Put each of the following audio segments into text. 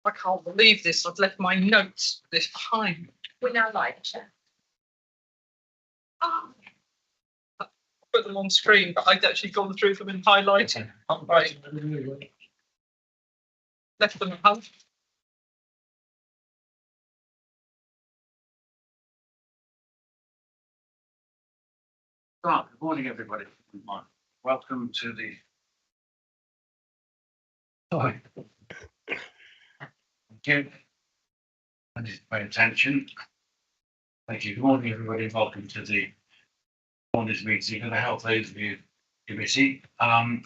I can't believe this. I've left my notes for this behind. We're now live, Chair. Oh. Put them on screen, but I'd actually gone through them and highlighted. Right. Left them at home. Good morning, everybody. Welcome to the. Hi. Thank you. I need to pay attention. Thank you. Good morning, everybody. Welcome to the morning's meeting of the Health Overview Committee. I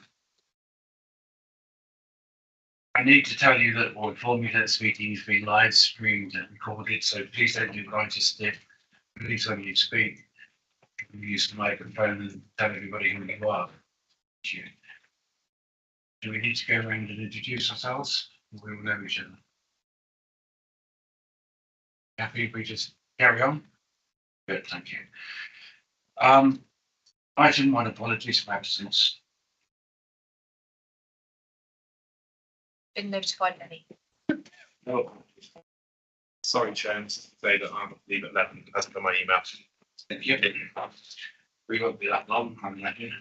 need to tell you that, or inform you that this meeting has been live streamed and recorded, so please don't do writers stiff. Please, when you speak, use the microphone and tell everybody who you are. Thank you. Do we need to go around and introduce ourselves? We will know each other. Happy if we just carry on? Good, thank you. Item 1, apologies for absence. Been notified any. Oh, sorry, Chair, to say that I'm leave at 11 as per my email. Thank you. We won't be that long, I imagine.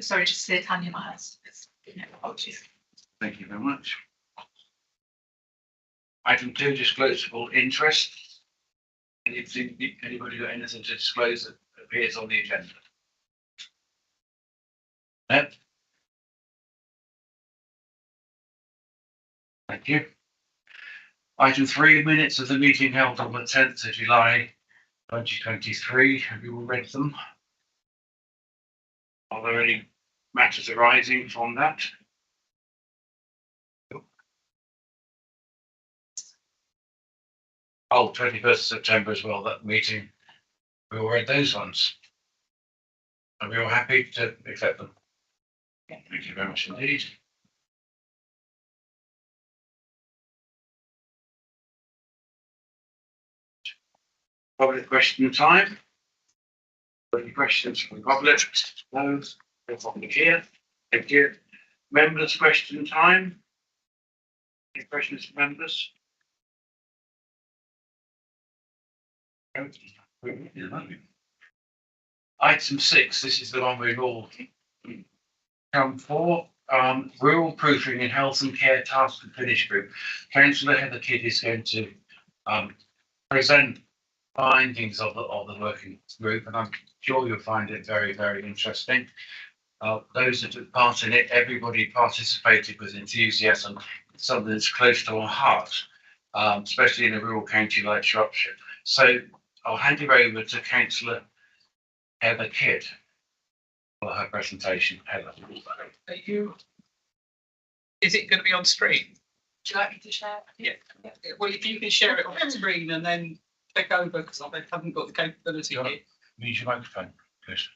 Sorry, just say Tanya Myers. Apologies. Thank you very much. Item 2, disclosable interest. Anybody got anything to disclose that appears on the agenda? No? Thank you. Item 3, minutes of the meeting held on the 10th of July 2023. Have you all read them? Are there any matters arising from that? Oh, 21st of September as well, that meeting. We all read those ones. Are we all happy to accept them? Thank you very much indeed. Public question time. Any questions from the public? No. No public here. Thank you. Members' question time. Any questions from members? Item 6. This is the one we've all come for. Rural proofing in health and care task and finish group. Councillor Heather Kidd is going to present findings of the working group, and I'm sure you'll find it very, very interesting. Those that took part in it, everybody participated with enthusiasm. It's something that's close to our heart, especially in a rural county like Shropshire. So I'll hand you over to Councillor Heather Kidd for her presentation. Heather. Are you? Is it going to be on screen? Do you like me to share? Yeah. Well, if you can share it on screen and then take over, because I haven't got the capability here. Use your microphone, please.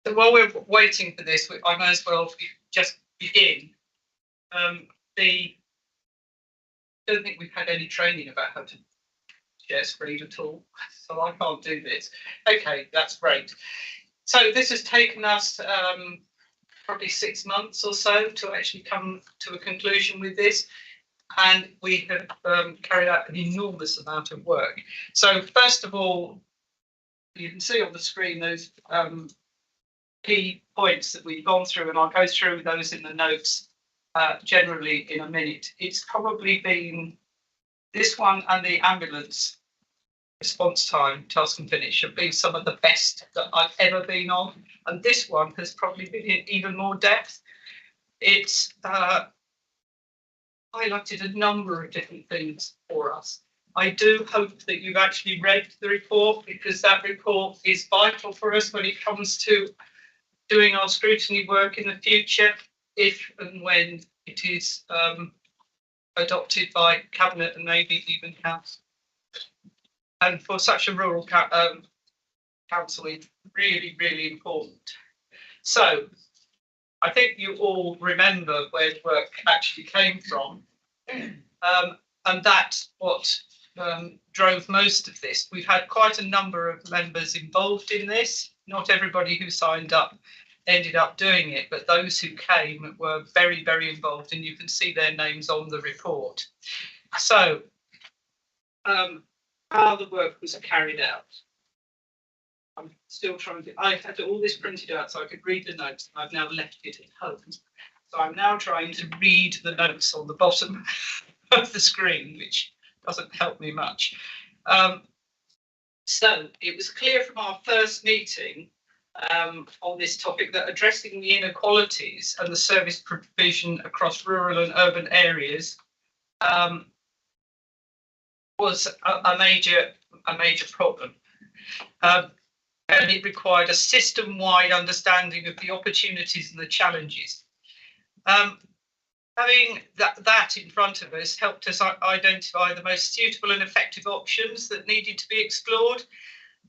So while we're waiting for this, I may as well just begin. I don't think we've had any training about how to share screen at all, so I can't do this. Okay, that's great. So this has taken us probably 6 months or so to actually come to a conclusion with this, and we have carried out an enormous amount of work. So first of all, you can see on the screen those key points that we've gone through, and I'll go through those in the notes generally in a minute. It's probably been this one and the ambulance response time, task and finish, have been some of the best that I've ever been on, and this one has probably been in even more depth. It's highlighted a number of different things for us. I do hope that you've actually read the report, because that report is vital for us when it comes to doing our scrutiny work in the future, if and when it is adopted by Cabinet and maybe even Council. And for such a rural council, it's really, really important. So I think you all remember where the work actually came from. And that's what drove most of this. We've had quite a number of members involved in this. Not everybody who signed up ended up doing it, but those who came were very, very involved, and you can see their names on the report. So, how the work was carried out. I'm still trying to, I had all this printed out so I could read the notes. I've now left it at home. So I'm now trying to read the notes on the bottom of the screen, which doesn't help me much. So it was clear from our first meeting on this topic that addressing the inequalities and the service provision across rural and urban areas was a major problem. And it required a system-wide understanding of the opportunities and the challenges. Having that in front of us helped us identify the most suitable and effective options that needed to be explored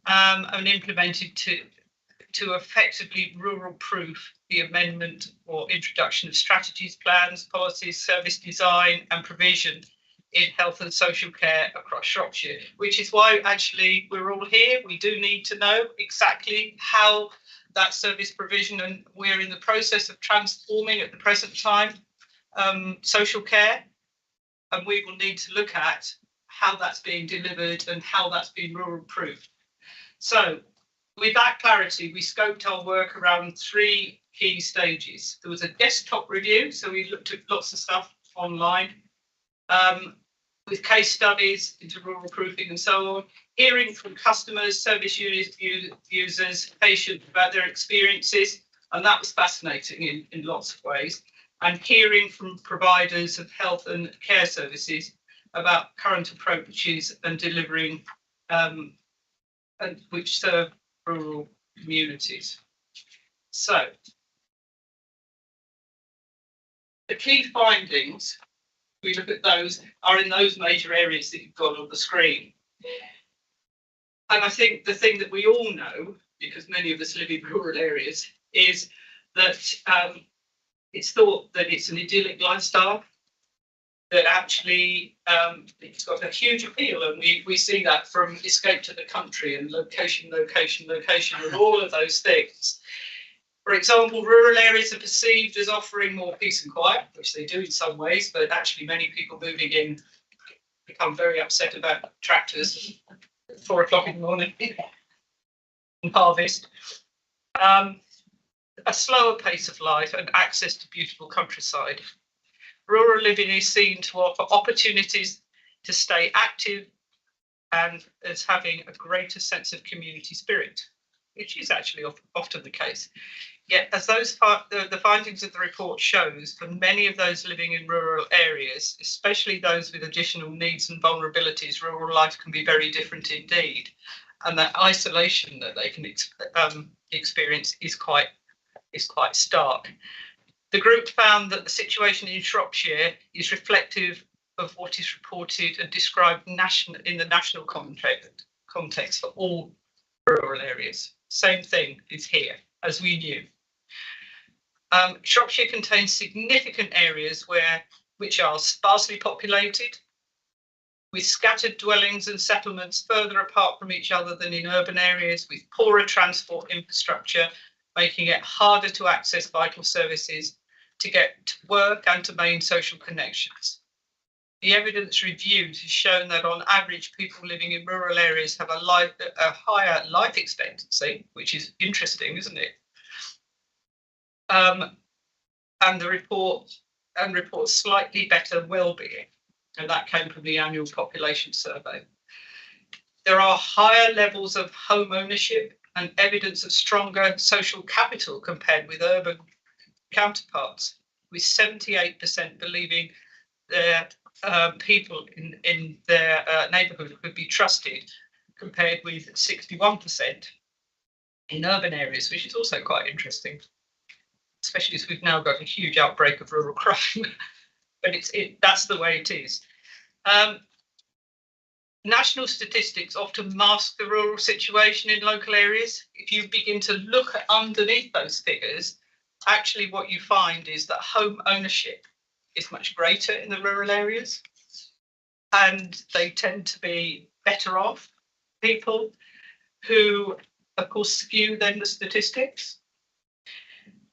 and implemented to effectively rural-proof the amendment or introduction of strategies, plans, policies, service design and provision in health and social care across Shropshire, which is why actually we're all here. We do need to know exactly how that service provision, and we're in the process of transforming at the present time social care, and we will need to look at how that's being delivered and how that's being rural proof. So with that clarity, we scoped our work around 3 key stages. There was a desktop review, so we looked at lots of stuff online, with case studies into rural proofing and so on, hearing from customers, service users, patients about their experiences, and that was fascinating in lots of ways, and hearing from providers of health and care services about current approaches and delivering and which serve rural communities. So the key findings, we look at those, are in those major areas that you've got on the screen. And I think the thing that we all know, because many of us live in rural areas, is that it's thought that it's an idyllic lifestyle, that actually it's got a huge appeal, and we see that from escape to the country and location, and all of those things. For example, rural areas are perceived as offering more peace and quiet, which they do in some ways, but actually many people moving in become very upset about tractors at 4 o'clock in the morning and harvest. A slower pace of life and access to beautiful countryside. Rural living is seen to offer opportunities to stay active and as having a greater sense of community spirit, which is actually often the case. Yet, as the findings of the report shows, for many of those living in rural areas, especially those with additional needs and vulnerabilities, rural life can be very different indeed, and that isolation that they can experience is quite stark. The group found that the situation in Shropshire is reflective of what is reported and described in the national context for all rural areas. Same thing is here, as we knew. Shropshire contains significant areas which are sparsely populated, with scattered dwellings and settlements further apart from each other than in urban areas, with poorer transport infrastructure, making it harder to access vital services, to get to work and to main social connections. The evidence reviewed has shown that on average, people living in rural areas have a higher life expectancy, which is interesting, isn't it? And reports slightly better well-being, and that came from the annual population survey. There are higher levels of home ownership and evidence of stronger social capital compared with urban counterparts, with 78% believing their people in their neighbourhood could be trusted, compared with 61% in urban areas, which is also quite interesting, especially as we've now got a huge outbreak of rural crime. but that's the way it is. National statistics often mask the rural situation in local areas. If you begin to look at underneath those figures, actually what you find is that home ownership is much greater in the rural areas, and they tend to be better off people who, of course, skew then the statistics.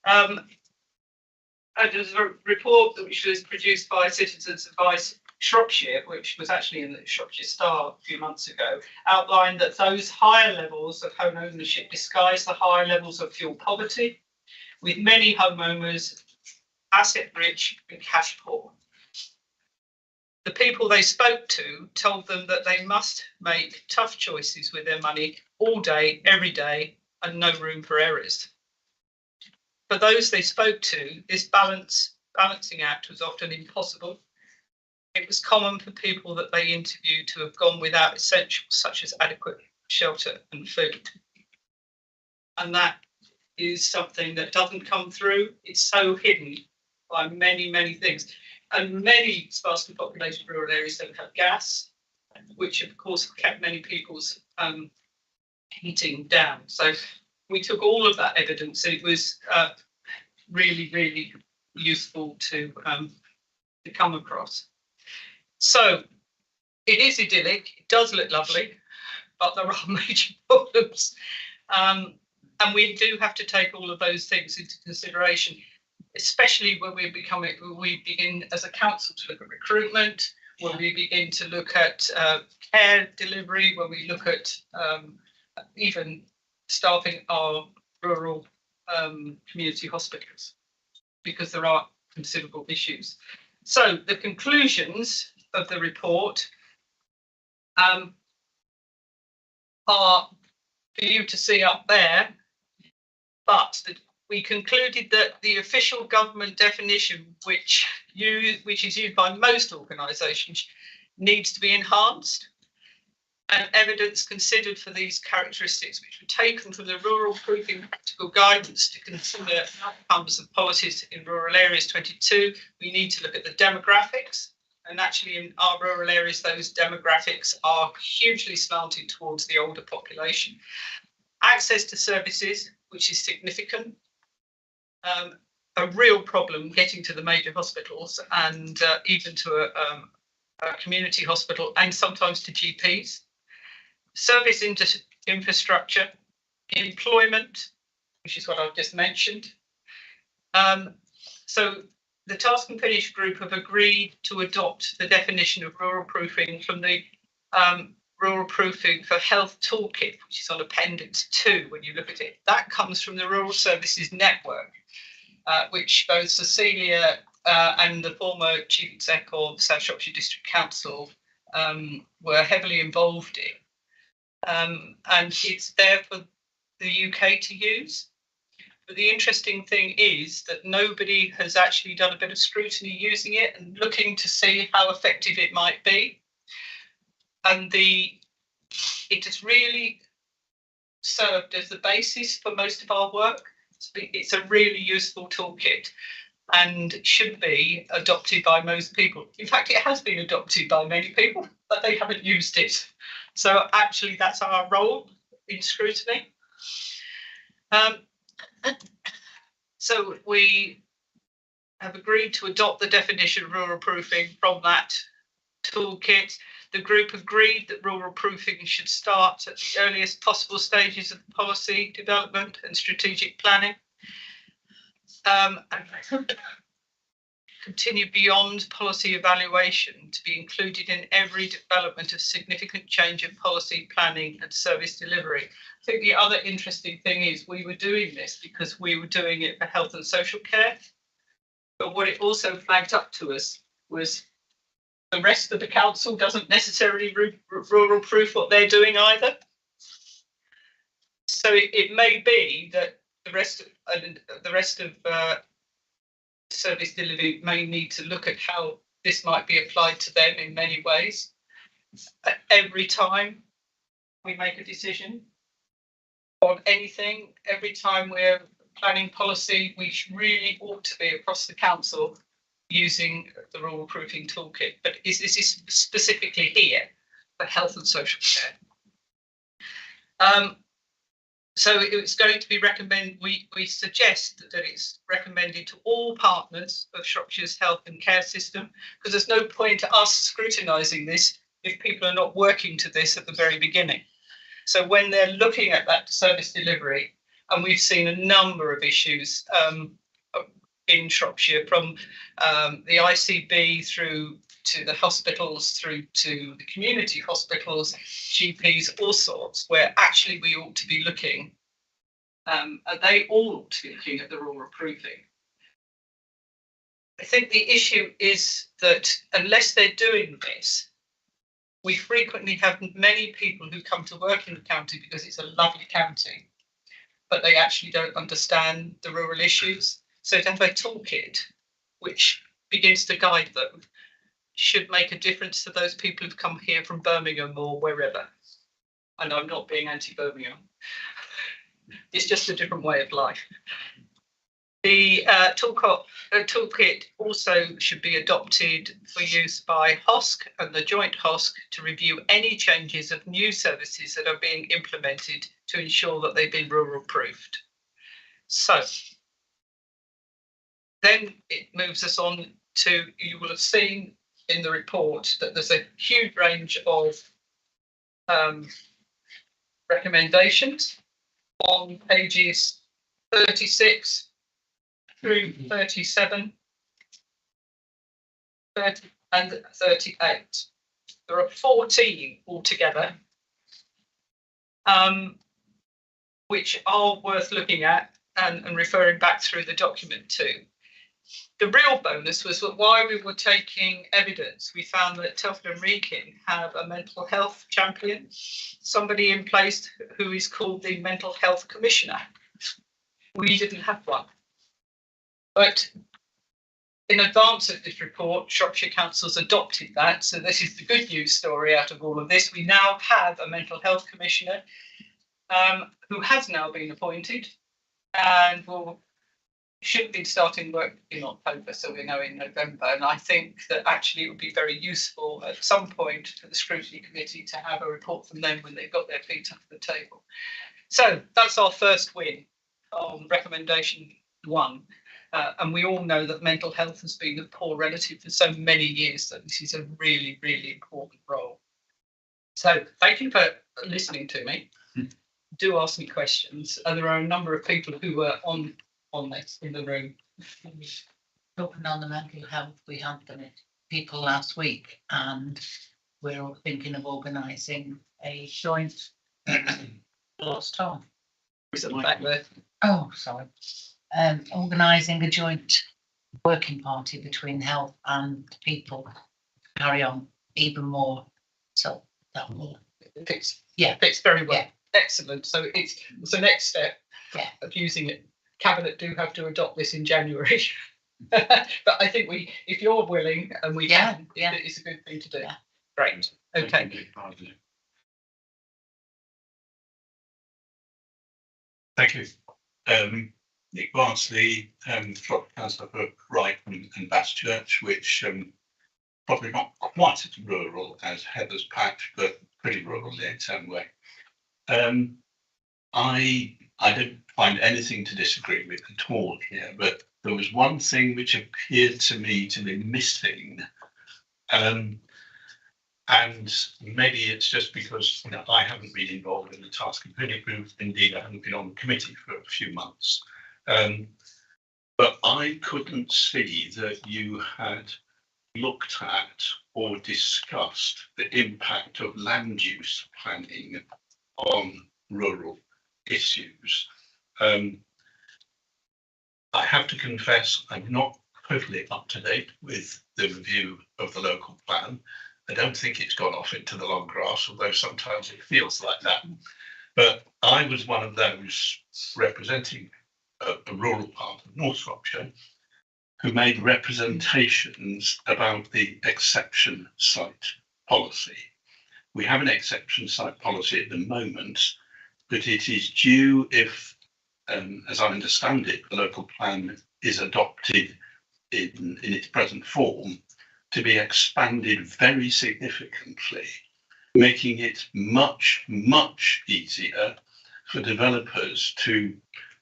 And there's a report which was produced by Citizens Advice Shropshire, which was actually in the Shropshire Star a few months ago, outlined that those higher levels of home ownership disguise the higher levels of fuel poverty, with many homeowners asset rich and cash poor. The people they spoke to told them that they must make tough choices with their money all day, every day, and no room for errors. For those they spoke to, this balancing act was often impossible. It was common for people that they interviewed to have gone without essentials such as adequate shelter and food. And that is something that doesn't come through. It's so hidden by many, many things. And many sparsely populated rural areas don't have gas, which of course kept many people's heating down. So we took all of that evidence. It was really, really useful to come across. So it is idyllic. It does look lovely, but there are major problems. And we do have to take all of those things into consideration, especially when we begin as a council to look at recruitment, when we begin to look at care delivery, when we look at even staffing our rural community hospitals, because there are considerable issues. So the conclusions of the report are for you to see up there, but we concluded that the official government definition, which is used by most organisations, needs to be enhanced, and evidence considered for these characteristics, which were taken from the Rural Proofing Practical Guidance to consider outcomes of policies in rural areas 22. We need to look at the demographics, and actually in our rural areas, those demographics are hugely slanted towards the older population. Access to services, which is significant. A real problem getting to the major hospitals and even to a community hospital, and sometimes to GPs. Service infrastructure, employment, which is what I've just mentioned. So the Task and Finish group have agreed to adopt the definition of rural proofing from the Rural Proofing for Health Toolkit, which is on Appendix 2 when you look at it. That comes from the Rural Services Network, which both Cecilia and the former Chief Exec of South Shropshire District Council were heavily involved in. And it's there for the UK to use. But the interesting thing is that nobody has actually done a bit of scrutiny using it and looking to see how effective it might be. And it has really served as the basis for most of our work. It's a really useful toolkit and should be adopted by most people. In fact, it has been adopted by many people, but they haven't used it. So actually, that's our role in scrutiny. So we have agreed to adopt the definition of rural proofing from that toolkit. The group agreed that rural proofing should start at the earliest possible stages of policy development and strategic planning, and continue beyond policy evaluation to be included in every development of significant change in policy planning and service delivery. I think the other interesting thing is we were doing this because we were doing it for health and social care, but what it also flagged up to us was the rest of the council doesn't necessarily rural proof what they're doing either. So it may be that the rest of service delivery may need to look at how this might be applied to them in many ways. Every time we make a decision on anything, every time we're planning policy, we really ought to be across the council using the rural proofing toolkit, but this is specifically here for health and social care. So it's going to be recommended, we suggest that it's recommended to all partners of Shropshire's health and care system, because there's no point us scrutinising this if people are not working to this at the very beginning. So when they're looking at that service delivery, and we've seen a number of issues in Shropshire, from the ICB through to the hospitals, through to the community hospitals, GPs, all sorts, where actually we ought to be looking, and they all ought to be looking at the rural proofing. I think the issue is that unless they're doing this, we frequently have many people who come to work in the county because it's a lovely county, but they actually don't understand the rural issues. So to have a toolkit which begins to guide them should make a difference to those people who've come here from Birmingham or wherever. And I'm not being anti-Birmingham. It's just a different way of life. The toolkit also should be adopted for use by HOSC and the joint HOSC to review any changes of new services that are being implemented to ensure that they've been rural proofed. So then it moves us on to, you will have seen in the report that there's a huge range of recommendations on pages 36 through 37, 30 and 38. There are 14 altogether, which are worth looking at and referring back through the document too. The real bonus was that while we were taking evidence, we found that Telford and Wrekin have a mental health champion, somebody in place who is called the Mental Health Commissioner. We didn't have one. But in advance of this report, Shropshire Council's adopted that. So this is the good news story out of all of this. We now have a mental health commissioner who has now been appointed and should be starting work in October, so we're now in November. And I think that actually it would be very useful at some point for the Scrutiny Committee to have a report from them when they've got their feet under the table. So that's our first win on recommendation 1. And we all know that mental health has been a poor relative for so many years that this is a really, really important role. So thank you for listening to me. Do ask me questions. There are a number of people who were on this in the room. Talking on the mental health, we had the people last week, and we're all thinking of organising a joint lost Tom. Is it back there? Oh, sorry. Organising a joint working party between health and people to carry on even more. So that will Fits. Yeah. Fits very well. Yeah. Excellent. So it's the next step of using it. Cabinet do have to adopt this in January. But I think if you're willing and we can, it's a good thing to do. Yeah. Great. Okay. Thank you. Nick Barnsley, Shropshire Councillor for Brighton and Bass Church, which probably not quite as rural as Heather's Patch, but pretty rural in its own way. I didn't find anything to disagree with at all here, but there was one thing which appeared to me to be missing. And maybe it's just because I haven't been involved in the task and clinic group. Indeed, I haven't been on the committee for a few months. But I couldn't see that you had looked at or discussed the impact of land use planning on rural issues. I have to confess I'm not totally up to date with the review of the local plan. I don't think it's gone off into the long grass, although sometimes it feels like that. But I was one of those representing a rural part of North Shropshire who made representations about the exception site policy. We have an exception site policy at the moment, but it is due if, as I understand it, the local plan is adopted in its present form to be expanded very significantly, making it much, much easier for developers to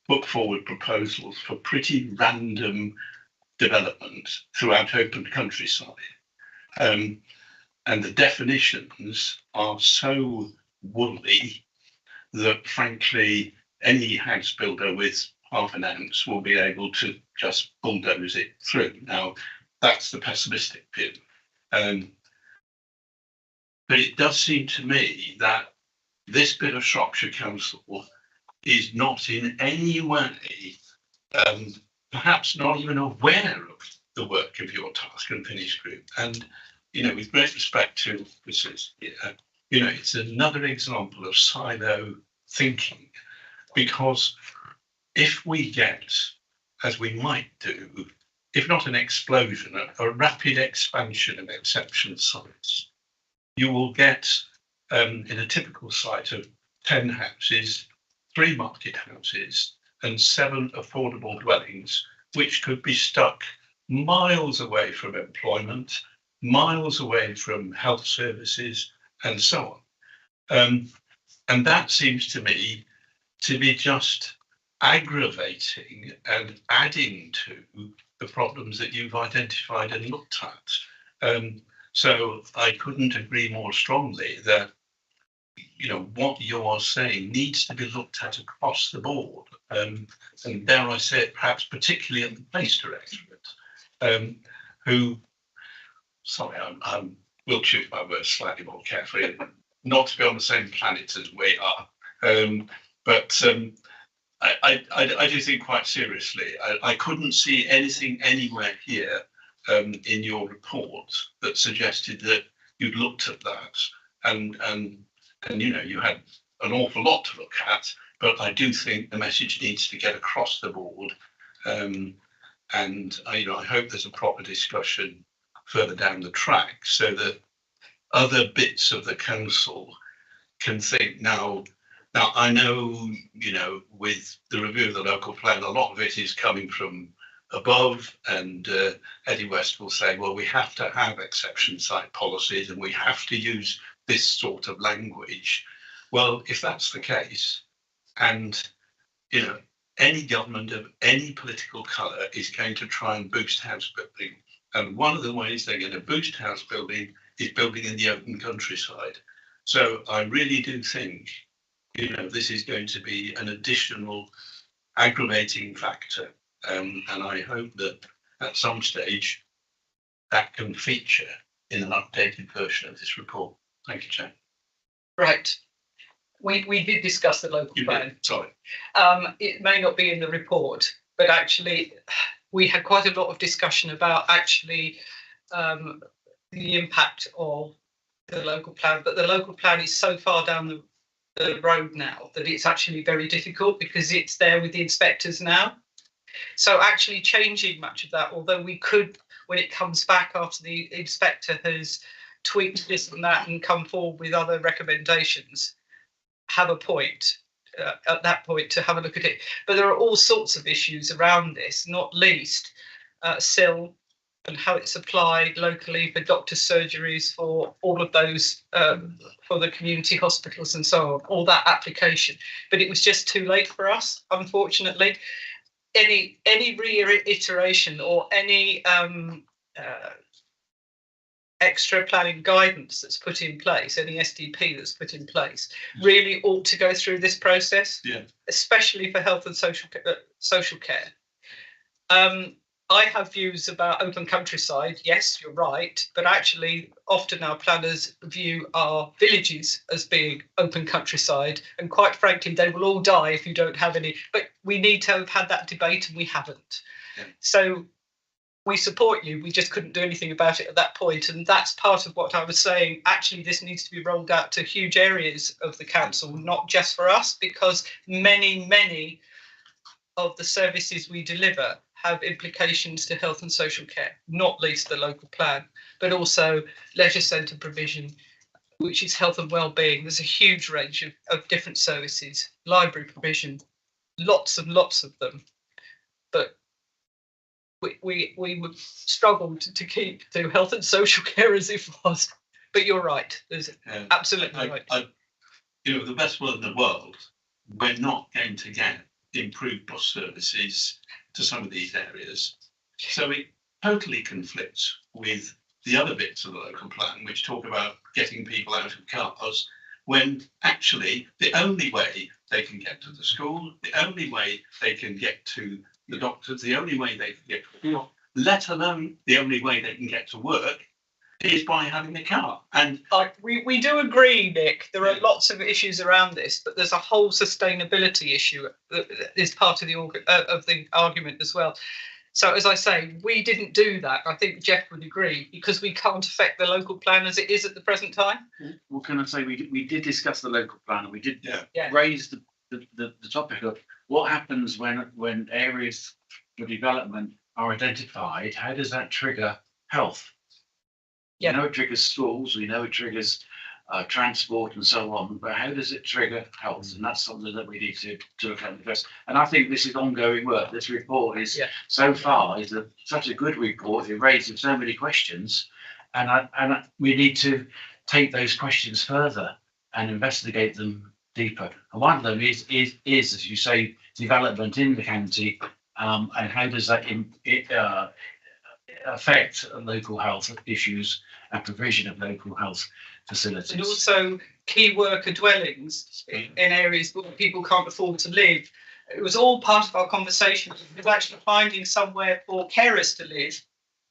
put forward proposals for pretty random development throughout open countryside. And the definitions are so woolly that, frankly, any house builder with half an ounce will be able to just bulldoze it through. Now, that's the pessimistic view. But it does seem to me that this bit of Shropshire Council is not in any way, perhaps not even aware of the work of your task and finish group. And, you know, with great respect to Mrs. here, you know, it's another example of silo thinking, because if we get, as we might do, if not an explosion, a rapid expansion of exception sites, you will get, in a typical site of 10 houses, 3 market houses and 7 affordable dwellings, which could be stuck miles away from employment, miles away from health services, and so on. And that seems to me to be just aggravating and adding to the problems that you've identified and looked at. So I couldn't agree more strongly that, you know, what you're saying needs to be looked at across the board. And dare I say it, perhaps particularly at the Place Directorate, who, sorry, I will choose my words slightly more carefully, not to be on the same planet as we are. But I do think quite seriously, I couldn't see anything anywhere here in your report that suggested that you'd looked at that and you know, you had an awful lot to look at, but I do think the message needs to get across the board. And you know, I hope there's a proper discussion further down the track so that other bits of the council can think now I know, you know, with the review of the local plan, a lot of it is coming from above, and Eddie West will say, well, we have to have exception site policies and we have to use this sort of language. Well, if that's the case, and, you know, any government of any political colour is going to try and boost house building, and one of the ways they're going to boost house building is building in the open countryside. So I really do think, you know, this is going to be an additional aggravating factor. And I hope that at some stage that can feature in an updated version of this report. Thank you, Chair. Right. We did discuss the local You plan. did, sorry. It may not be in the report, but actually we had quite a lot of discussion about actually the impact of the local plan. But the local plan is so far down the road now that it's actually very difficult because it's there with the inspectors now. So actually changing much of that, although we could, when it comes back after the inspector has tweaked this and that and come forward with other recommendations, have a point at that point to have a look at it. But there are all sorts of issues around this, not least SIL and how it's applied locally for doctor surgeries, for all of those, for the community hospitals and so on, all that application. But it was just too late for us, unfortunately. Any reiteration or any extra planning guidance that's put in place, any SDP that's put in place, really ought to go through this process, especially for health and social care. I have views about open countryside. Yes, you're right, but actually often our planners view our villages as being open countryside, and quite frankly they will all die if you don't have any. But we need to have had that debate and we haven't. So we support you, we just couldn't do anything about it at that point, and that's part of what I was saying. Actually this needs to be rolled out to huge areas of the council, not just for us, because many of the services we deliver have implications to health and social care, not least the local plan, but also leisure centre provision, which is health and wellbeing. There's a huge range of different services, library provision, lots and lots of them. But we would struggle to keep to health and social care as it was. But you're right. There's absolutely right. The best will in the world, we're not going to get improved bus services to some of these areas. So it totally conflicts with the other bits of the local plan, which talk about getting people out of cars, when actually the only way they can get to the school, the only way they can get to the doctors, the only way they can get to work, let alone the only way they can get to work, is by having a car. And we do agree, Nick. There are lots of issues around this, but there's a whole sustainability issue that is part of the argument as well. So as I say, we didn't do that. I think Jeff would agree, because we can't affect the local plan as it is at the present time. What can I say? We did discuss the local plan, and we did Yeah. raise the topic of what happens when areas for development are identified. How does that trigger health? Yeah. We know it triggers schools, we know it triggers transport and so on, but how does it trigger health? And that's something that we need to look at and address. And I think this is ongoing work. This report is so far is such a good report. It raises so many questions, and we need to take those questions further and investigate them deeper. And one of them is as you say, development in the county, and how does that affect local health issues and provision of local health facilities. And also key worker dwellings in areas where people can't afford to live. It was all part of our conversation. Because actually finding somewhere for carers to live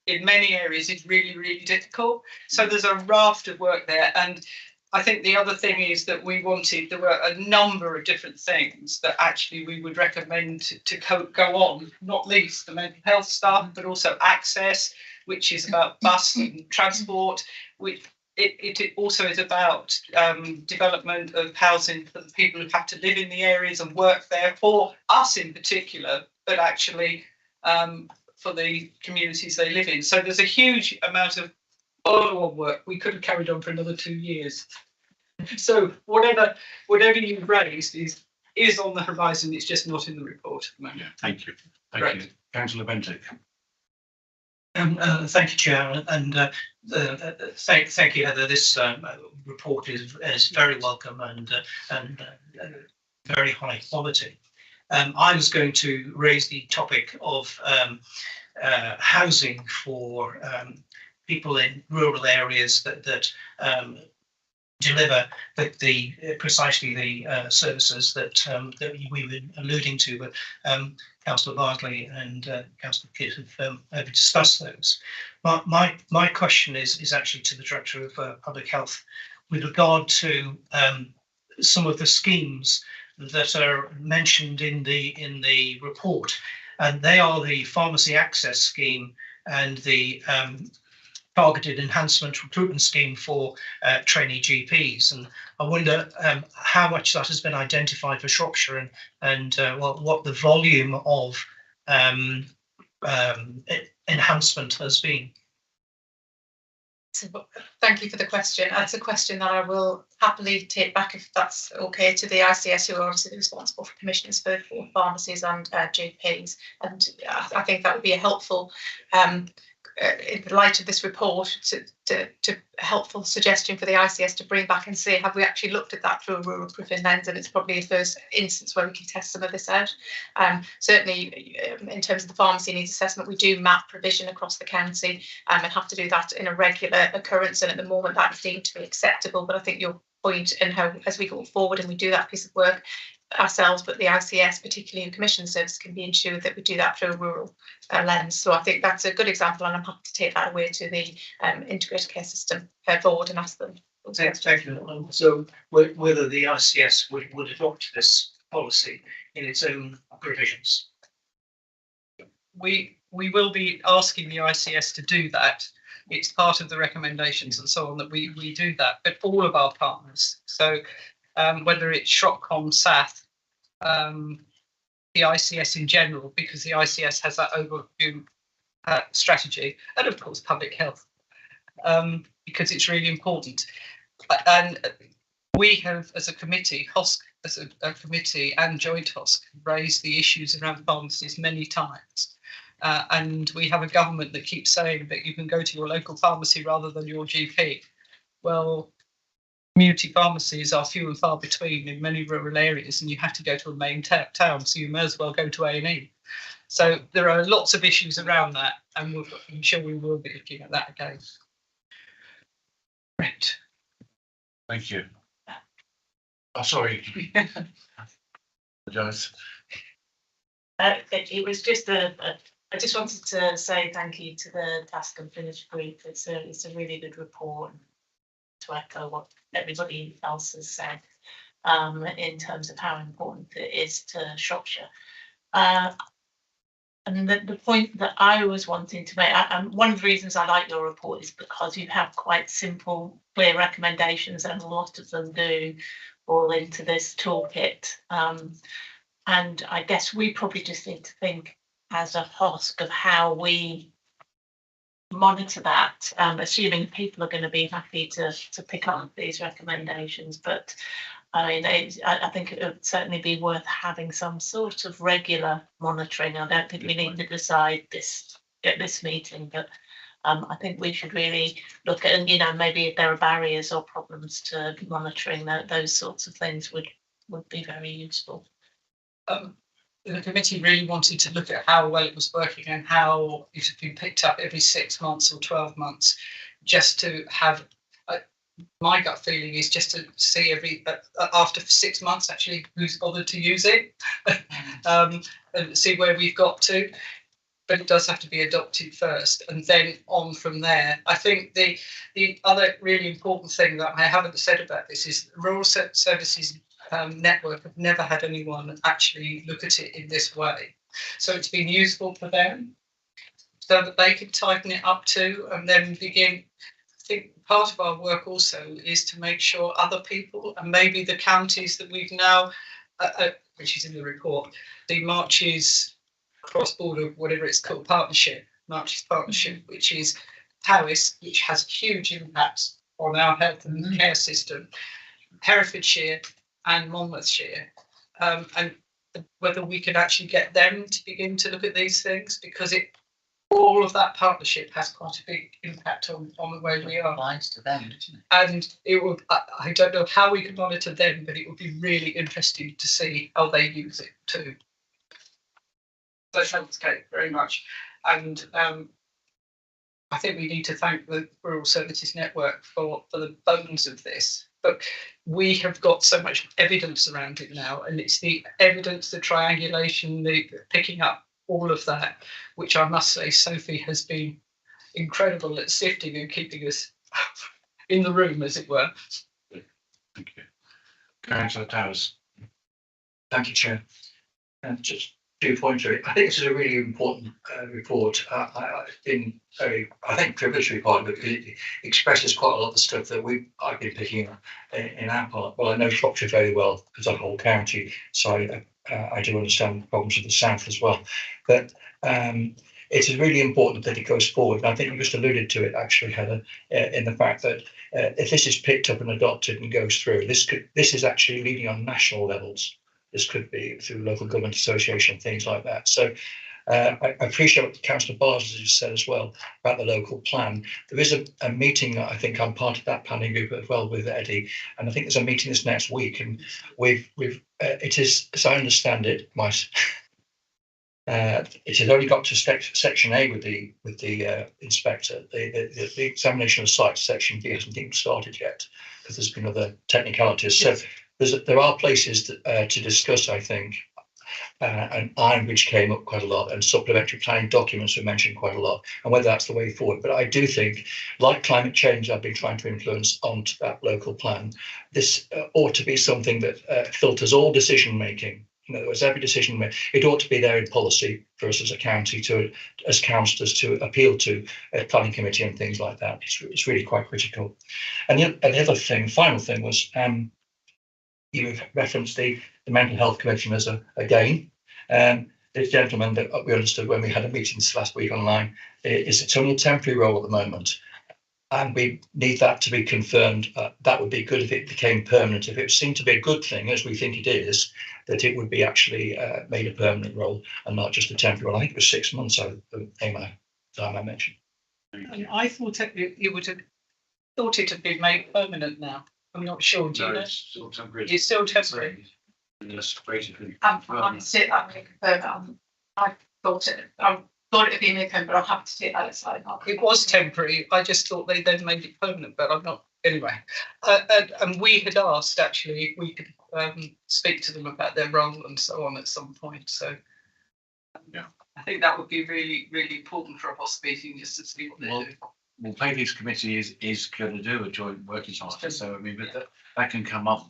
in many areas is really, really difficult. So there's a raft of work there. And I think the other thing is that there were a number of different things that actually we would recommend to go on, not least the mental health stuff, but also access, which is about bus and transport, which it also is about development of housing for the people who have to live in the areas and work there, for us in particular, but actually for the communities they live in. So there's a huge amount of follow-on work. We could have carried on for another 2 years. So whatever you've raised is on the horizon. It's just not in the report at the moment. Yeah, thank you. Thank you. Councillor Bentinck. Thank you, Chair, and thank you, Heather. This report is very welcome and very high quality. I was going to raise the topic of housing for people in rural areas that deliver precisely the services that we were alluding to, but Councillor Bardley and Councillor Kidd have discussed those. My question is actually to the Director of Public Health with regard to some of the schemes that are mentioned in the report, and they are the pharmacy access scheme and the targeted enhancement recruitment scheme for trainee GPs. And I wonder how much that has been identified for Shropshire and what the volume of enhancement has been. So, thank you for the question. That's a question that I will happily take back, if that's okay, to the ICS, who are obviously responsible for commissioners for pharmacies and GPs. And I think that would be a helpful, in the light of this report, to a helpful suggestion for the ICS to bring back and say, have we actually looked at that through a rural proofing lens? And it's probably a first instance where we can test some of this out. Certainly, in terms of the pharmacy needs assessment, we do map provision across the county and have to do that in a regular occurrence. And at the moment, that is deemed to be acceptable. But I think your point in how, as we go forward and we do that piece of work ourselves, but the ICS, particularly in commission service, can be ensured that we do that through a rural lens. So I think that's a good example, and I'm happy to take that away to the integrated care system board and ask them. Thank you. So whether the ICS would adopt this policy in its own provisions. We will be asking the ICS to do that. It's part of the recommendations and so on that we do that, but all of our partners. So whether it's Shropcom, Sath, the ICS in general, because the ICS has that overview strategy, and of course public health, because it's really important. And we have, as a committee, HOSC as a committee and Joint HOSC, raised the issues around pharmacies many times. and we have a government that keeps saying that you can go to your local pharmacy rather than your GP. Well, community pharmacies are few and far between in many rural areas, and you have to go to a main town, so you may as well go to A&E. So there are lots of issues around that, and I'm sure we will be looking at that again. Right. Thank you. Oh, sorry. Apologise. It was just I just wanted to say thank you to the Task and Finish group. It's a really good report, to echo what everybody else has said in terms of how important it is to Shropshire. And the point that I was wanting to make, one of the reasons I like your report is because you have quite simple, clear recommendations, and a lot of them do fall into this toolkit. And I guess we probably just need to think as a HOSC of how we monitor that, assuming people are going to be happy to pick up these recommendations. But I mean, I think it would certainly be worth having some sort of regular monitoring. I don't think we need to decide this at this meeting, but I think we should really look at, and maybe if there are barriers or problems to monitoring, those sorts of things would be very useful. The committee really wanted to look at how well it was working and how it had been picked up every 6 months or 12 months, just to have. My gut feeling is just to see after 6 months actually who's bothered to use it, and see where we've got to. But it does have to be adopted first, and then on from there. I think the other really important thing that I haven't said about this is the Rural Services Network have never had anyone actually look at it in this way. So it's been useful for them, so that they can tighten it up too, and then begin. I think part of our work also is to make sure other people, and maybe the counties that we've now, which is in the report, the Marches cross-border, whatever it's called, Marches partnership, which is Powys, which has huge impacts on our health and care system, Herefordshire and Monmouthshire, and whether we can actually get them to begin to look at these things, because all of that partnership has quite a big impact on the way we are. Applies to them, doesn't it? And it will. I don't know how we can monitor them, but it would be really interesting to see how they use it too. So thanks, Kate, very much. And I think we need to thank the Rural Services Network for the bones of this. But we have got so much evidence around it now, and it's the evidence, the triangulation, the picking up all of that, which I must say Sophie has been incredible at sifting and keeping us in the room, as it were. Thank you. Councillor Towers. Thank you, Chair. And just 2 points to it. I think this is a really important report. I've been very, I think, privileged to be part of it, because it expresses quite a lot of the stuff that I've been picking up in our part. Well, I know Shropshire very well as a whole county, so I do understand the problems of the south as well. But it is really important that it goes forward. And I think you just alluded to it, actually, Heather, in the fact that if this is picked up and adopted and goes through, this is actually leading on national levels. This could be through local government association, things like that. So I appreciate what Councillor Bars has said as well about the local plan. There is a meeting that I think I'm part of that planning group as well with Eddie, and I think there's a meeting this next week, and it is, as I understand it, it has only got to section A with the inspector. The examination of sites, section B, hasn't even started yet because there's been other technicalities. Yes. So there are places to discuss, I think, and Ironbridge came up quite a lot, and supplementary planning documents were mentioned quite a lot, and whether that's the way forward. But I do think, like climate change, I've been trying to influence onto that local plan. This ought to be something that filters all decision making. In other words, every decision it ought to be there in policy for us as a county, as councillors, to appeal to a planning committee and things like that. It's really quite critical. And the other thing, final thing, was you referenced the mental health commissioners again. This gentleman that we understood when we had a meeting last week online, it's only a temporary role at the moment. and we need that to be confirmed. That would be good if it became permanent. If it seemed to be a good thing, as we think it is, that it would be actually made a permanent role and not just a temporary one. I think it was 6 months. I mentioned. And I thought you would have thought it had been made permanent now. I'm not sure. Do you know? It's still temporary. It's still temporary. Unless basically. I'm to take that and confirm it. I thought it had been made permanent, but I'm happy to take that aside. It was temporary. I just thought they then made it permanent, but I'm not. Anyway, and we had asked actually if we could speak to them about their role and so on at some point. So Yeah. I think that would be really, really important for a boss meeting just to see what they do. Well, Peggy's committee is going to do a joint working party, so I mean, but that can come up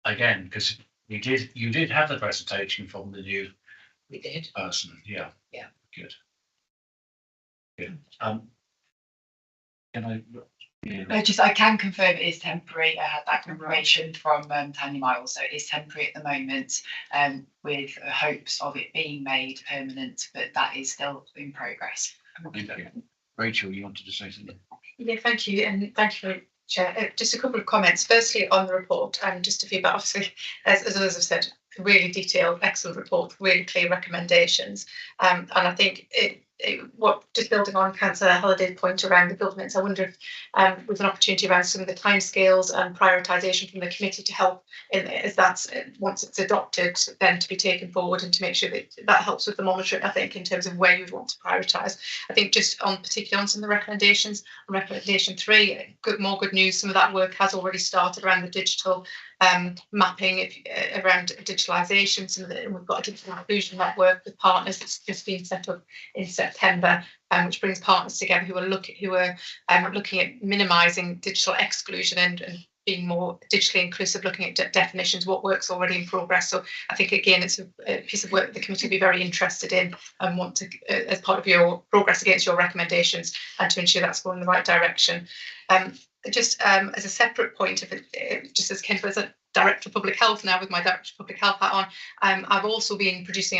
again because you did have the presentation from the new We did. person. Yeah. Yeah. Good. Good. Can I? I can confirm it is temporary. I had that confirmation from Tanya Miles, so it is temporary at the moment, with hopes of it being made permanent, but that is still in progress. Rachel, you wanted to say something? Yeah, thank you, and thank you, Chair. Just a couple of comments. Firstly, on the report, and just to feedback, obviously, as others have said, really detailed, excellent report, really clear recommendations, and I think what just building on Councillor Halliday's point around the governance, I wonder if with an opportunity around some of the timescales and prioritisation from the committee to help as that's once it's adopted then to be taken forward and to make sure that helps with the monitoring, I think, in terms of where you'd want to prioritise. I think just on particularly on some of the recommendations, on recommendation 3, more good news, some of that work has already started around the digital mapping around digitalisation. We've got a digital inclusion network with partners that's just been set up in September, which brings partners together who are looking at minimising digital exclusion and being more digitally inclusive, looking at definitions, what work's already in progress. So I think again it's a piece of work the committee will be very interested in and want to, as part of your progress against your recommendations, and to ensure that's going in the right direction. Just as a separate point of it, just as Kendrick as a Director of Public Health now with my Director of Public Health hat on, I've got to produce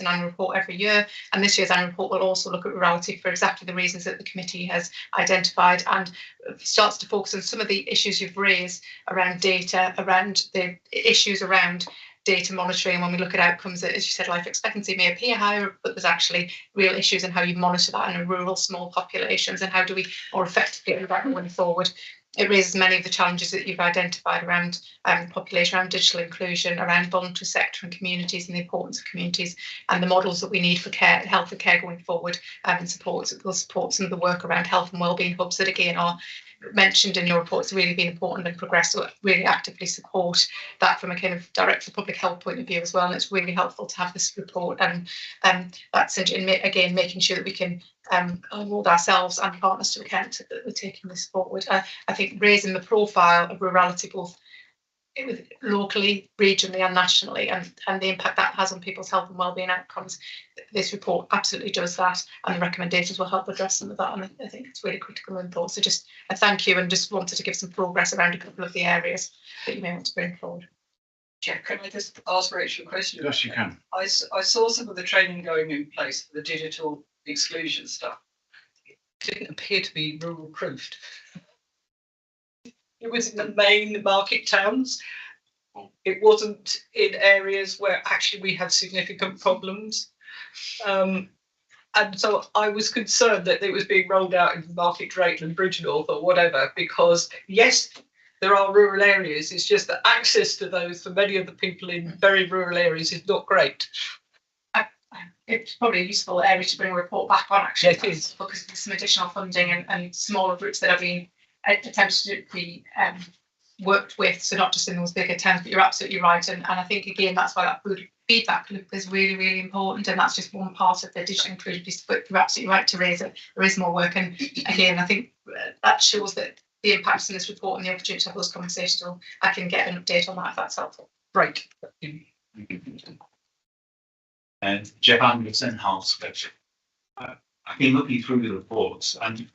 an annual report every year, and this year's annual report will also look at rurality for exactly the reasons that the committee has identified, and starts to focus on some of the issues you've raised around data, around the issues around data monitoring. When we look at outcomes, as you said, life expectancy may appear higher, but there's actually real issues in how you monitor that in rural small populations, and how do we more effectively do that going forward. It raises many of the challenges that you've identified around population, around digital inclusion, around voluntary sector and communities, and the importance of communities, and the models that we need for care, health and care going forward, and will support some of the work around health and wellbeing hubs that again are mentioned in your report. It's really been important and progressed, so really actively support that from a kind of Director of Public Health point of view as well. And it's really helpful to have this report, and that's again making sure that we can hold ourselves and partners to account that we're taking this forward. I think raising the profile of rurality both locally, regionally and nationally, and the impact that has on people's health and wellbeing outcomes, this report absolutely does that, and the recommendations will help address some of that, and I think it's really critical and important. So just a thank you, and just wanted to give some progress around a couple of the areas that you may want to bring forward. Yeah, can I just ask Rachel a question? Yes, you can. I saw some of the training going in place for the digital exclusion stuff. It didn't appear to be rural proofed. It was in the main market towns. It wasn't in areas where actually we have significant problems. And so I was concerned that it was being rolled out in Market Drayton and Bridgenorth or whatever, because yes, there are rural areas. It's just that access to those for many of the people in very rural areas is not great. It's probably a useful area to bring a report back on, actually. Yeah, it is. Because there's some additional funding and smaller groups that have been attempted to be worked with, so not just in those bigger towns, but you're absolutely right, and I think again that's why that good feedback loop is really, really important, and that's just one part of the digital inclusion piece. But you're absolutely right to raise it. There is more work, and again I think that shows that the impacts in this report and the opportunity to have those conversations. So I can get an update on that if that's helpful. Right. Jeff Anderson, Hartsford. I've been looking through the reports, and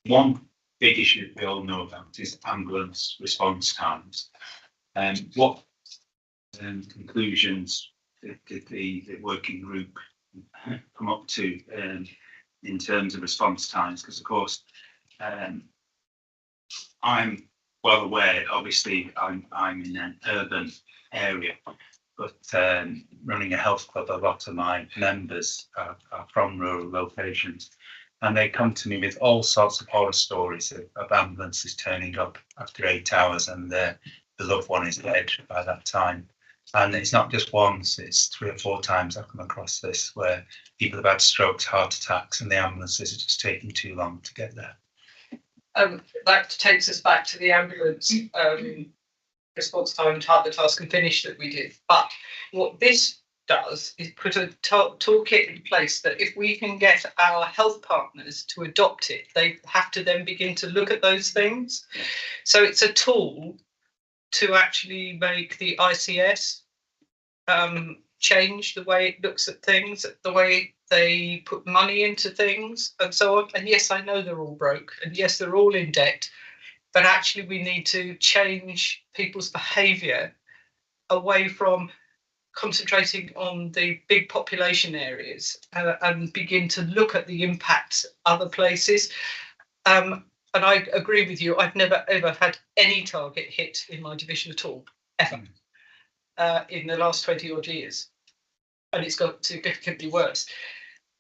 one big issue that we all know about is ambulance response times. What conclusions did the working group come up to in terms of response times? Because of course I'm well aware, obviously, I'm in an urban area, but running a health club, a lot of my members are from rural locations, and they come to me with all sorts of horror stories of ambulances turning up after 8 hours and the loved one is dead by that time. And it's not just once, it's 3 or 4 times I've come across this, where people have had strokes, heart attacks, and the ambulances are just taking too long to get there. That takes us back to the ambulance response time, the task and finish that we did. But what this does is put a toolkit in place that if we can get our health partners to adopt it, they have to then begin to look at those things. So it's a tool to actually make the ICS change the way it looks at things, the way they put money into things and so on. And yes, I know they're all broke, and yes, they're all in debt, but actually we need to change people's behaviour away from concentrating on the big population areas and begin to look at the impacts other places. And I agree with you, I've never ever had any target hit in my division at all, ever, in the last 20 odd years. And it's got significantly worse.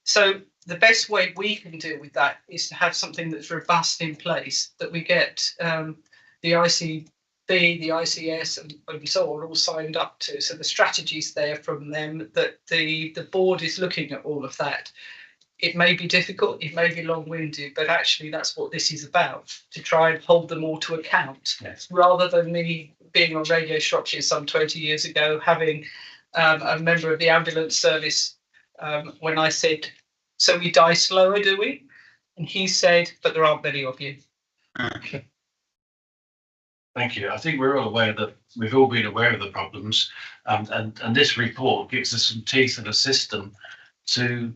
So the best way we can deal with that is to have something that's robust in place, that we get the ICB, the ICS and so on all signed up to. So the strategy's there from them, that the board is looking at all of that. It may be difficult, it may be long-winded, but actually that's what this is about, to try and hold them all to account, yes. Rather than me being on Radio Shropshire some 20 years ago, having a member of the ambulance service when I said, so we die slower, do we? And he said, but there aren't many of you. Thank you. I think we're all aware that we've all been aware of the problems, and this report gives us some teeth and a system to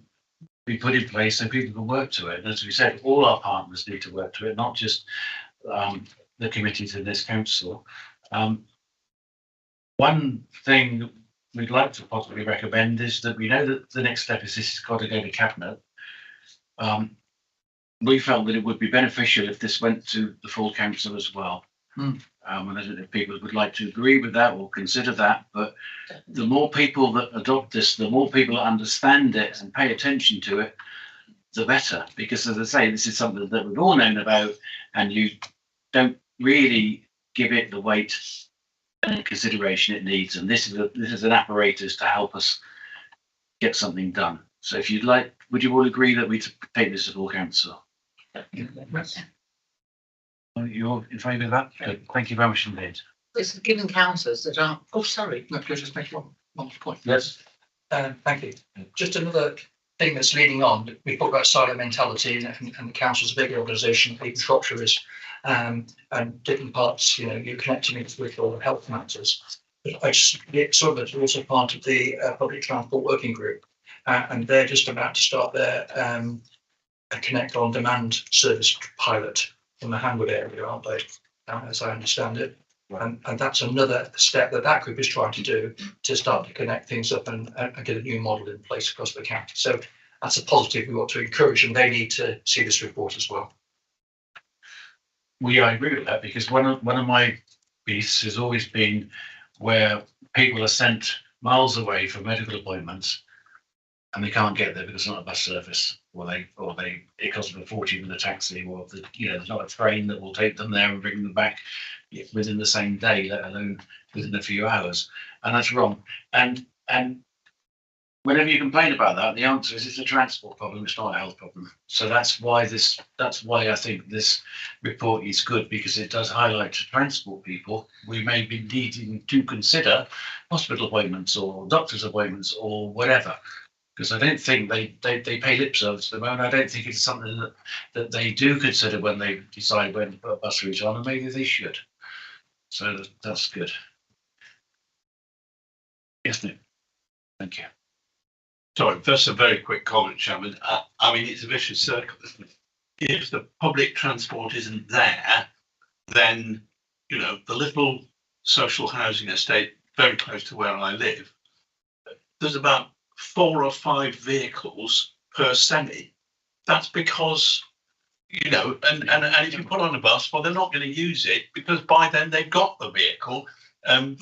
be put in place so people can work to it. And as we said, all our partners need to work to it, not just the committees in this council. One thing we'd like to possibly recommend is that we know that the next step is this has got to go to cabinet. We felt that it would be beneficial if this went to the full council as well. And I don't know if people would like to agree with that or consider that, but the more people that adopt this, the more people that understand it and pay attention to it, the better. Because as I say, this is something that we've all known about, and you don't really give it the weight and consideration it needs. And this is an apparatus to help us get something done. So if you'd like, would you all agree that we take this to full council? You're in favour of that? Good. Thank you very much indeed. It's giving councillors that aren't. Oh, sorry. No, can I just make one point? Yes. Thank you. Just another thing that's leading on. We talk about silo mentality, and the council's a big organisation, even Shropshire is, and different parts. You know, you're connecting it with all the health matters. But I just get sort of also part of the public transport working group, and they're just about to start their a Connect on Demand service pilot in the Hanwood area, aren't they? As I understand it. And that's another step that group is trying to do, to start to connect things up and get a new model in place across the county. So that's a positive we want to encourage, and they need to see this report as well. I agree with that, because one of my beasts has always been where people are sent miles away for medical appointments and they can't get there because there's not a bus service, or it costs them a fortune with a taxi, or there's not a train that will take them there and bring them back within the same day, let alone within a few hours. And that's wrong. And whenever you complain about that, the answer is it's a transport problem, it's not a health problem. So that's why I think this report is good, because it does highlight to transport people we may be needing to consider hospital appointments or doctor's appointments or whatever. Because I don't think they pay lip service to the moment. I don't think it's something that they do consider when they decide when to put a bus route on, and maybe they should. So that's good. Yes, Nick. Thank you. Sorry, just a very quick comment, Chairman. I mean, it's a vicious circle, isn't it? If the public transport isn't there, then, the little social housing estate very close to where I live, there's about 4 or 5 vehicles per semi. That's because you know, and if you put on a bus, well, they're not going to use it because by then they've got the vehicle, and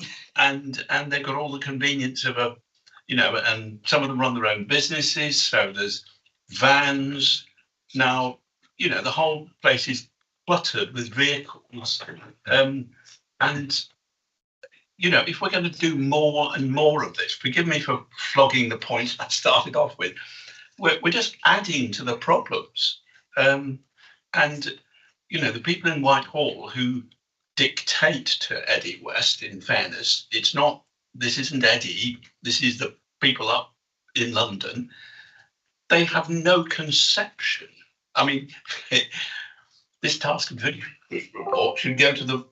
they've got all the convenience of a, you know, and some of them run their own businesses, so there's vans. Now, you know, the whole place is cluttered with vehicles, and you know, if we're going to do more and more of this, forgive me for flogging the point I started off with, we're just adding to the problems. And, you know, the people in Whitehall who dictate to Eddie West, in fairness, it's not, this isn't Eddie, this is the people up in London. They have no conception. I mean, this task and video report should go to the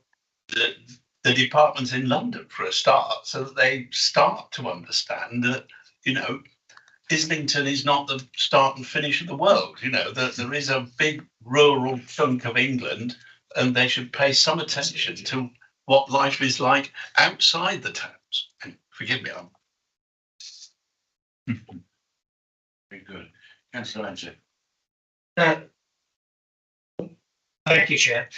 departments in London for a start, so that they start to understand that, you know, Islington is not the start and finish of the world. You know, that there is a big rural chunk of England, and they should pay some attention to what life is like outside the towns. And forgive me, I'm Very good. Councillor Anstey. Thank you, Chair.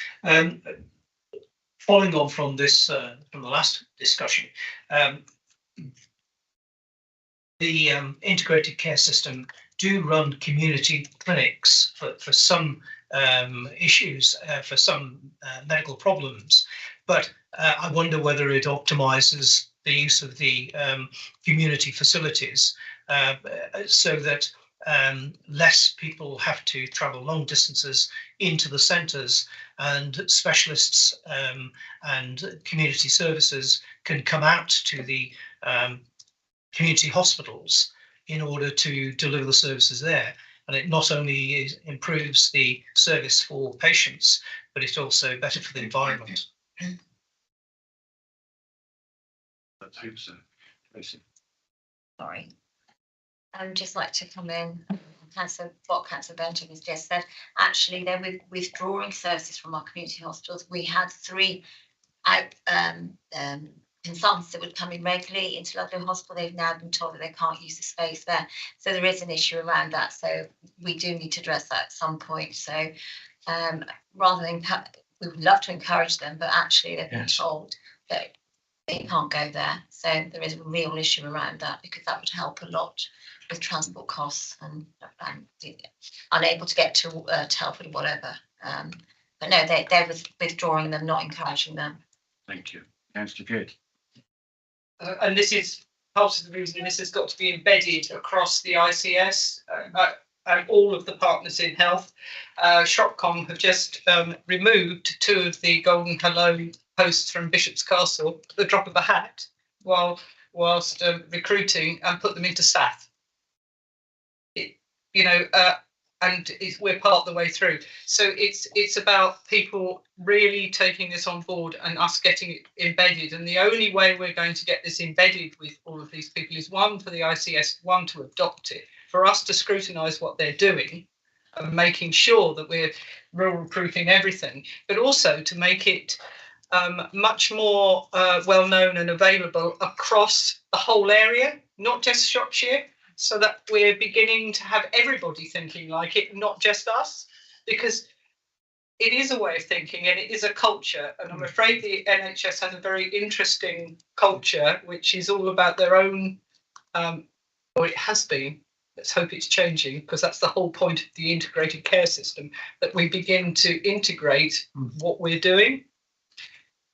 Following on from this, from the last discussion, the integrated care system do run community clinics for some issues, for some medical problems, but I wonder whether it optimises the use of the community facilities so that less people have to travel long distances into the centres, and specialists and community services can come out to the community hospitals in order to deliver the services there. And it not only improves the service for patients, but it's also better for the environment. Let's hope so. Tracy. Sorry. I'd just like to come in. What Councillor Benjamin has just said. Actually, they're withdrawing services from our community hospitals. We had 3 consultants that would come in regularly into Ludlow Hospital. They've now been told that they can't use the space there. So there is an issue around that. So we do need to address that at some point. So rather than, we would love to encourage them, but actually they've been told that they can't go there. So there is a real issue around that, because that would help a lot with transport costs and unable to get to Telford or whatever. But no, they're withdrawing them, not encouraging them. Thank you. Councillor Kidd. And this is part of the reason this has got to be embedded across the ICS and all of the partners in health. Shropcom have just removed 2 of the Golden Hello posts from Bishop's Castle at the drop of a hat whilst recruiting, and put them into staff. And we're part of the way through. So it's about people really taking this on board and us getting it embedded. And the only way we're going to get this embedded with all of these people is, 1, for the ICS, 1, to adopt it, for us to scrutinise what they're doing and making sure that we're rural proofing everything, but also to make it much more well known and available across the whole area, not just Shropshire, so that we're beginning to have everybody thinking like it, not just us, because it is a way of thinking and it is a culture. And I'm afraid the NHS has a very interesting culture, which is all about their own, or it has been. Let's hope it's changing, because that's the whole point of the integrated care system, that we begin to integrate what we're doing.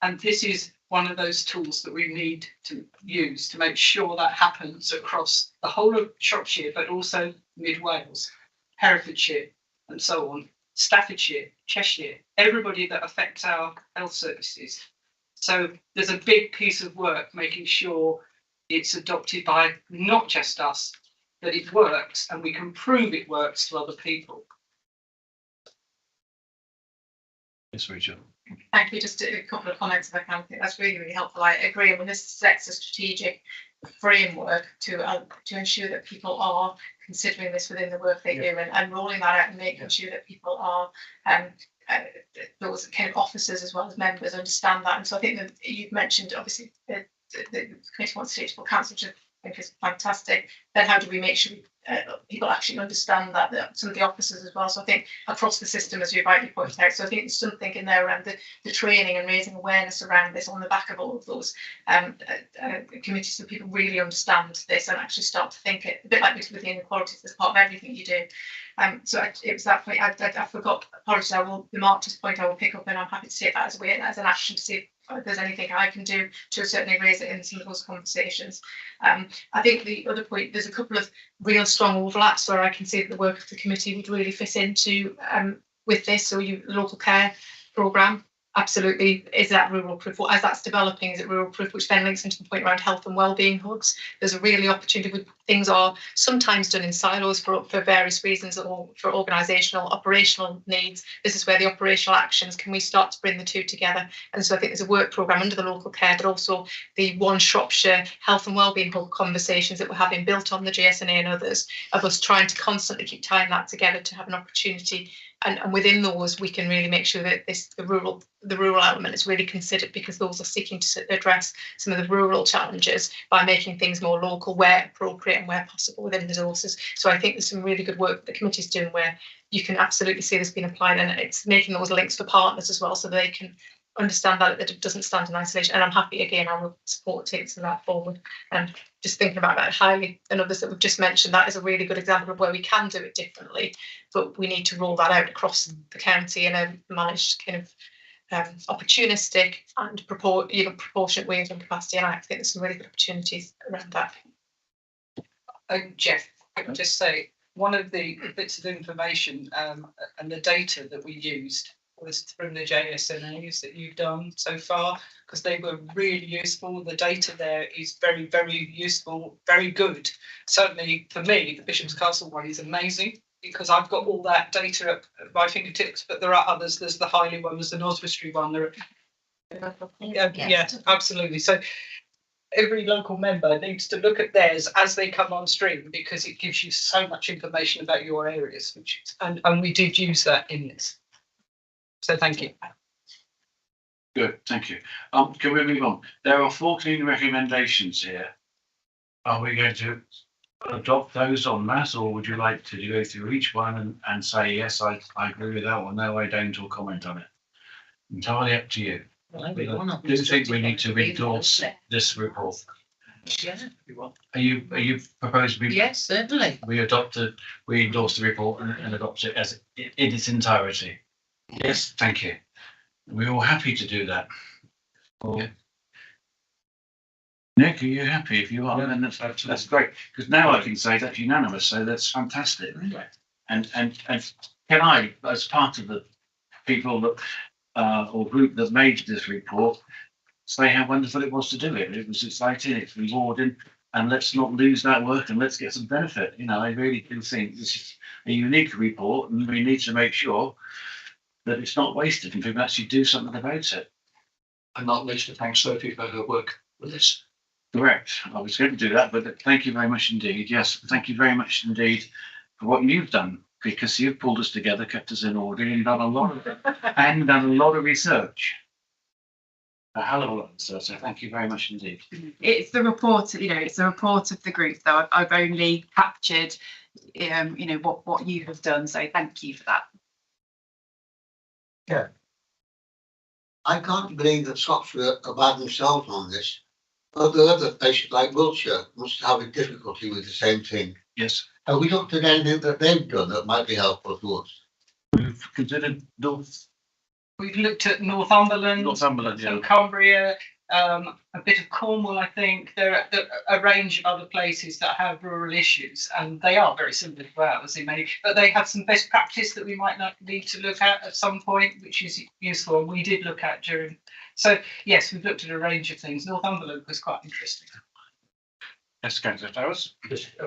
And this is one of those tools that we need to use to make sure that happens across the whole of Shropshire, but also Mid Wales, Herefordshire, and so on, Staffordshire, Cheshire, everybody that affects our health services. So there's a big piece of work making sure it's adopted by not just us, that it works and we can prove it works to other people. Yes, Rachel. Thank you. Just a couple of comments if I can. I think that's really, really helpful. I agree. I mean, this sets a strategic framework to ensure that people are considering this within the work they do, and rolling that out and making sure that people are, those kind of officers as well as members, understand that. And so I think that you've mentioned, obviously, the committee wants to take to full council, which I think is fantastic. Then how do we make sure we people actually understand that some of the officers as well. So I think across the system, as you rightly pointed out, so I think there's something in there around the training and raising awareness around this on the back of all of those committees, so people really understand this and actually start to think it, a bit like with the inequalities as part of everything you do. It was that point. I forgot. Apologies. I will. The Mark's point I will pick up, and I'm happy to take that as a way, as an action to see if there's anything I can do to certainly raise it in some of those conversations. I think the other point, there's a couple of real strong overlaps where I can see that the work of the committee would really fit into with this. So local care programme. Absolutely, is that rural proof? As that's developing, is it rural proof? Which then links into the point around health and wellbeing hubs. There's a really opportunity. Things are sometimes done in silos for various reasons or for organisational, operational needs. This is where the operational actions, can we start to bring the two together? And so I think there's a work programme under the local care, but also the One Shropshire health and wellbeing hub conversations that we're having built on the GSNA and others, of us trying to constantly keep tying that together to have an opportunity. And within those, we can really make sure that the rural element is really considered, because those are seeking to address some of the rural challenges by making things more local where appropriate and where possible within resources. So I think there's some really good work that the committee's doing where you can absolutely see this being applied, and it's making those links for partners as well, so they can understand that it doesn't stand in isolation. And I'm happy, again, I will support taking that forward. And just thinking about that highly, and others that we've just mentioned, that is a really good example of where we can do it differently, but we need to roll that out across the county in a managed kind of opportunistic and proportionate way of capacity. And I think there's some really good opportunities around that. Jeff, I can just say, one of the bits of information and the data that we used was from the JSNAs that you've done so far, because they were really useful. The data there is very, very useful, very good. Certainly for me, the Bishop's Castle one is amazing, because I've got all that data at my fingertips, but there are others. There's the Highley one, there's the Oswestry one. Yeah, absolutely. So every local member needs to look at theirs as they come on stream, because it gives you so much information about your areas, and we did use that in this. So thank you. Good, thank you. Can we move on? There are 14 recommendations here. Are we going to adopt those en masse, or would you like to go through each one and say, yes, I agree with that one, no, I don't, or comment on it? Entirely up to you. Well, Do you think we need to endorse this report? Yeah. Are you proposing? Yes, certainly. We endorse the report and adopt it as in its entirety. Yes, thank you. We're all happy to do that. Yeah. Nick, are you happy? If you are, then that's great. Because now I can say that's unanimous, so that's fantastic. And can I, as part of the people that or group that made this report, say how wonderful it was to do it. It was exciting, it's rewarding, and let's not lose that work and let's get some benefit. You know, I really do think this is a unique report, and we need to make sure that it's not wasted and people actually do something about it. And not least to thank Sophie for her work with this. Correct. I was going to do that, but thank you very much indeed. Yes, thank you very much indeed for what you've done, because you've pulled us together, kept us in order, and done a lot of research. A hell of a lot of research. So thank you very much indeed. It's the report, it's a report of the group, though. I've only captured, what you have done. So thank you for that. Yeah. I can't believe that Shropshire are by themselves on this. Other places like Wiltshire must have a difficulty with the same thing. Yes. Have we looked at anything that they've done that might be helpful to us? We've considered We've looked at Northumberland, yeah. Cumbria, a bit of Cornwall, I think. There are a range of other places that have rural issues, and they are very similar to ours in many, but they have some best practice that we might not need to look at some point, which is useful, and we did look at during. So, yes, we've looked at a range of things. Northumberland was quite interesting. Yes, Councillor Towers.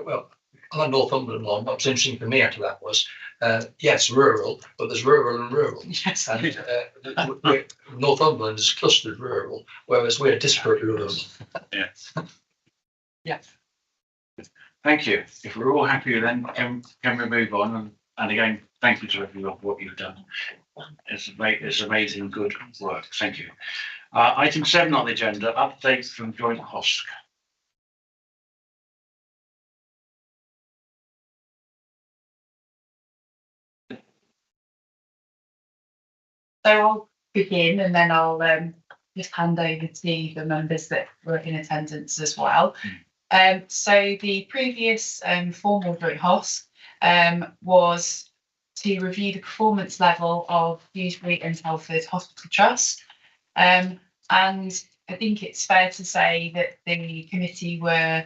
Well, on the Northumberland one, what was interesting for me out of that was, yes, rural, but there's rural and rural. Yes. And Northumberland is clustered rural, whereas we're disparate rural. Yeah. Yeah. Thank you. If we're all happy, then can we move on? And again, thank you to everyone for what you've done. It's amazing good work. Thank you. Item 7 on the agenda, updates from Joint HOSC. So I'll begin and then I'll just hand over to the members that were in attendance as well. So the previous formal joint HOSC was to review the performance level of Shrewsbury and Telford Hospital Trust. And I think it's fair to say that the committee were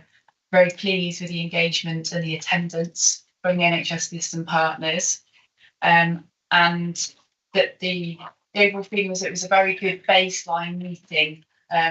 very pleased with the engagement and the attendance from the NHS system partners. And that the overall feeling was it was a very good baseline meeting,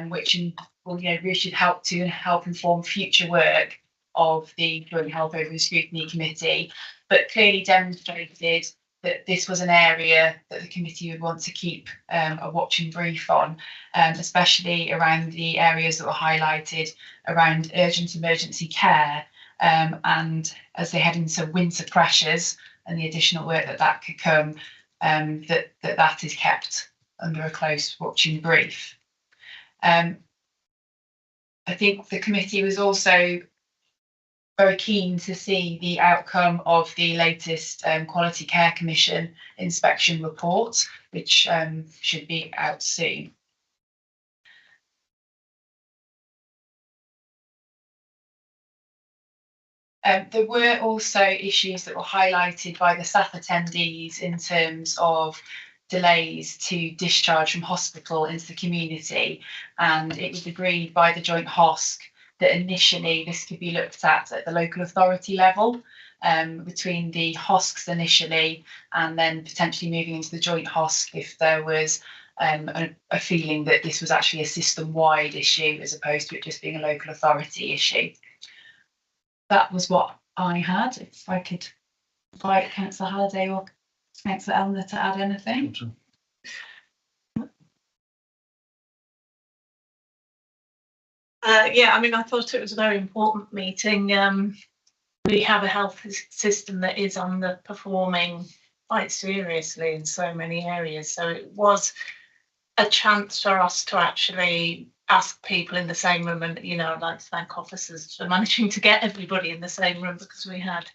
which will really should help inform future work of the Joint Health Over Scrutiny Committee, but clearly demonstrated that this was an area that the committee would want to keep a watching brief on, especially around the areas that were highlighted around urgent emergency care, and as they head into winter pressures and the additional work that could come, that is kept under a close watching brief. I think the committee was also very keen to see the outcome of the latest Quality Care Commission inspection report, which should be out soon. There were also issues that were highlighted by the staff attendees in terms of delays to discharge from hospital into the community, and it was agreed by the Joint HOSC that initially this could be looked at the local authority level, between the HOSCs initially and then potentially moving into the Joint HOSC if there was a feeling that this was actually a system-wide issue as opposed to it just being a local authority issue. That was what I had. If I could invite Councillor Halliday or Councillor Elmer to add anything. Yeah, I mean, I thought it was a very important meeting. We have a health system that is underperforming quite seriously in so many areas. So it was a chance for us to actually ask people in the same room, and I'd like to thank officers for managing to get everybody in the same room, because we had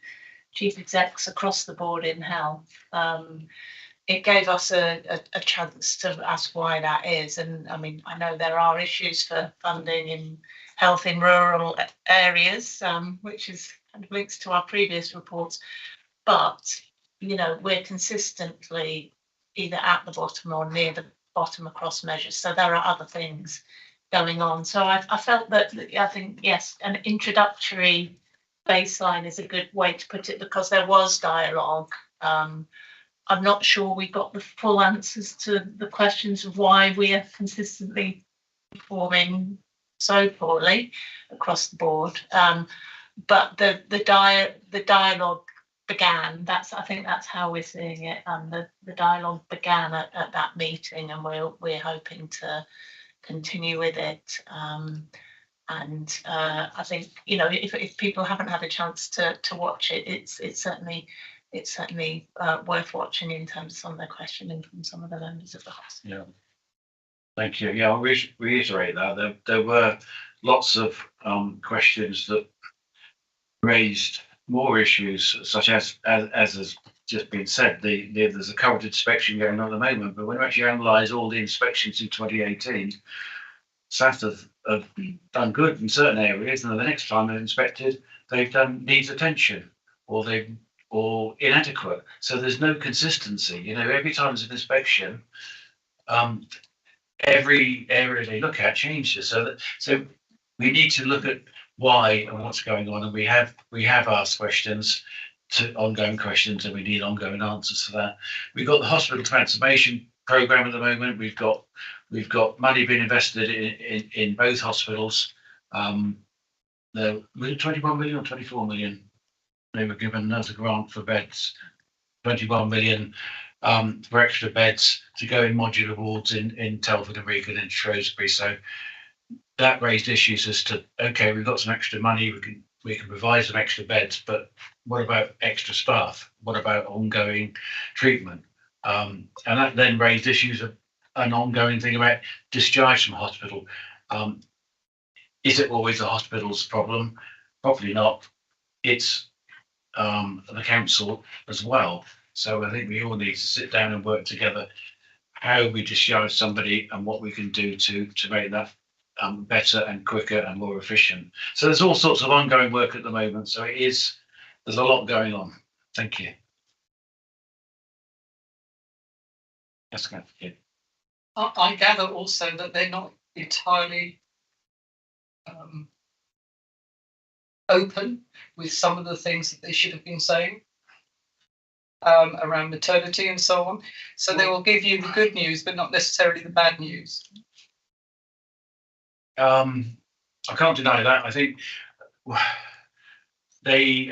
chief execs across the board in health. It gave us a chance to ask why that is. And I mean, I know there are issues for funding in health in rural areas, which is kind of links to our previous reports. But, we're consistently either at the bottom or near the bottom across measures. So there are other things going on. So I felt that, I think, yes, an introductory baseline is a good way to put it, because there was dialogue. I'm not sure we got the full answers to the questions of why we are consistently performing so poorly across the board. But the dialogue began. I think that's how we're seeing it. The dialogue began at that meeting, and we're hoping to continue with it. And I think if people haven't had a chance to watch it, it's certainly worth watching in terms of some of the questioning from some of the members of the House. Yeah, thank you. Yeah, I'll reiterate that there were lots of questions that raised more issues, such as has just been said. There's a current inspection going on at the moment, but when we actually analyse all the inspections in 2018, staff have done good in certain areas, and the next time they're inspected, they've done needs attention, or inadequate. So there's no consistency. Every time there's an inspection, every area they look at changes. So we need to look at why and what's going on, and we have asked ongoing questions, and we need ongoing answers for that. We've got the hospital transformation programme at the moment. We've got money being invested in both hospitals. Was it 21 million or 24 million? They were given as a grant for beds, 21 million for extra beds to go in modular wards in Telford and Regan and Shrewsbury. So that raised issues as to, okay, we've got some extra money, we can provide some extra beds, but what about extra staff? What about ongoing treatment? And that then raised issues of an ongoing thing about discharge from hospital. Is it always the hospital's problem? Probably not. It's the council as well. So I think we all need to sit down and work together. how we discharge somebody and what we can do to make that better and quicker and more efficient. So there's all sorts of ongoing work at the moment. So there's a lot going on. Thank you. Yes, yeah. I gather also that they're not entirely open with some of the things that they should have been saying around maternity and so on. So they will give you the good news, but not necessarily the bad news. I can't deny that. I think they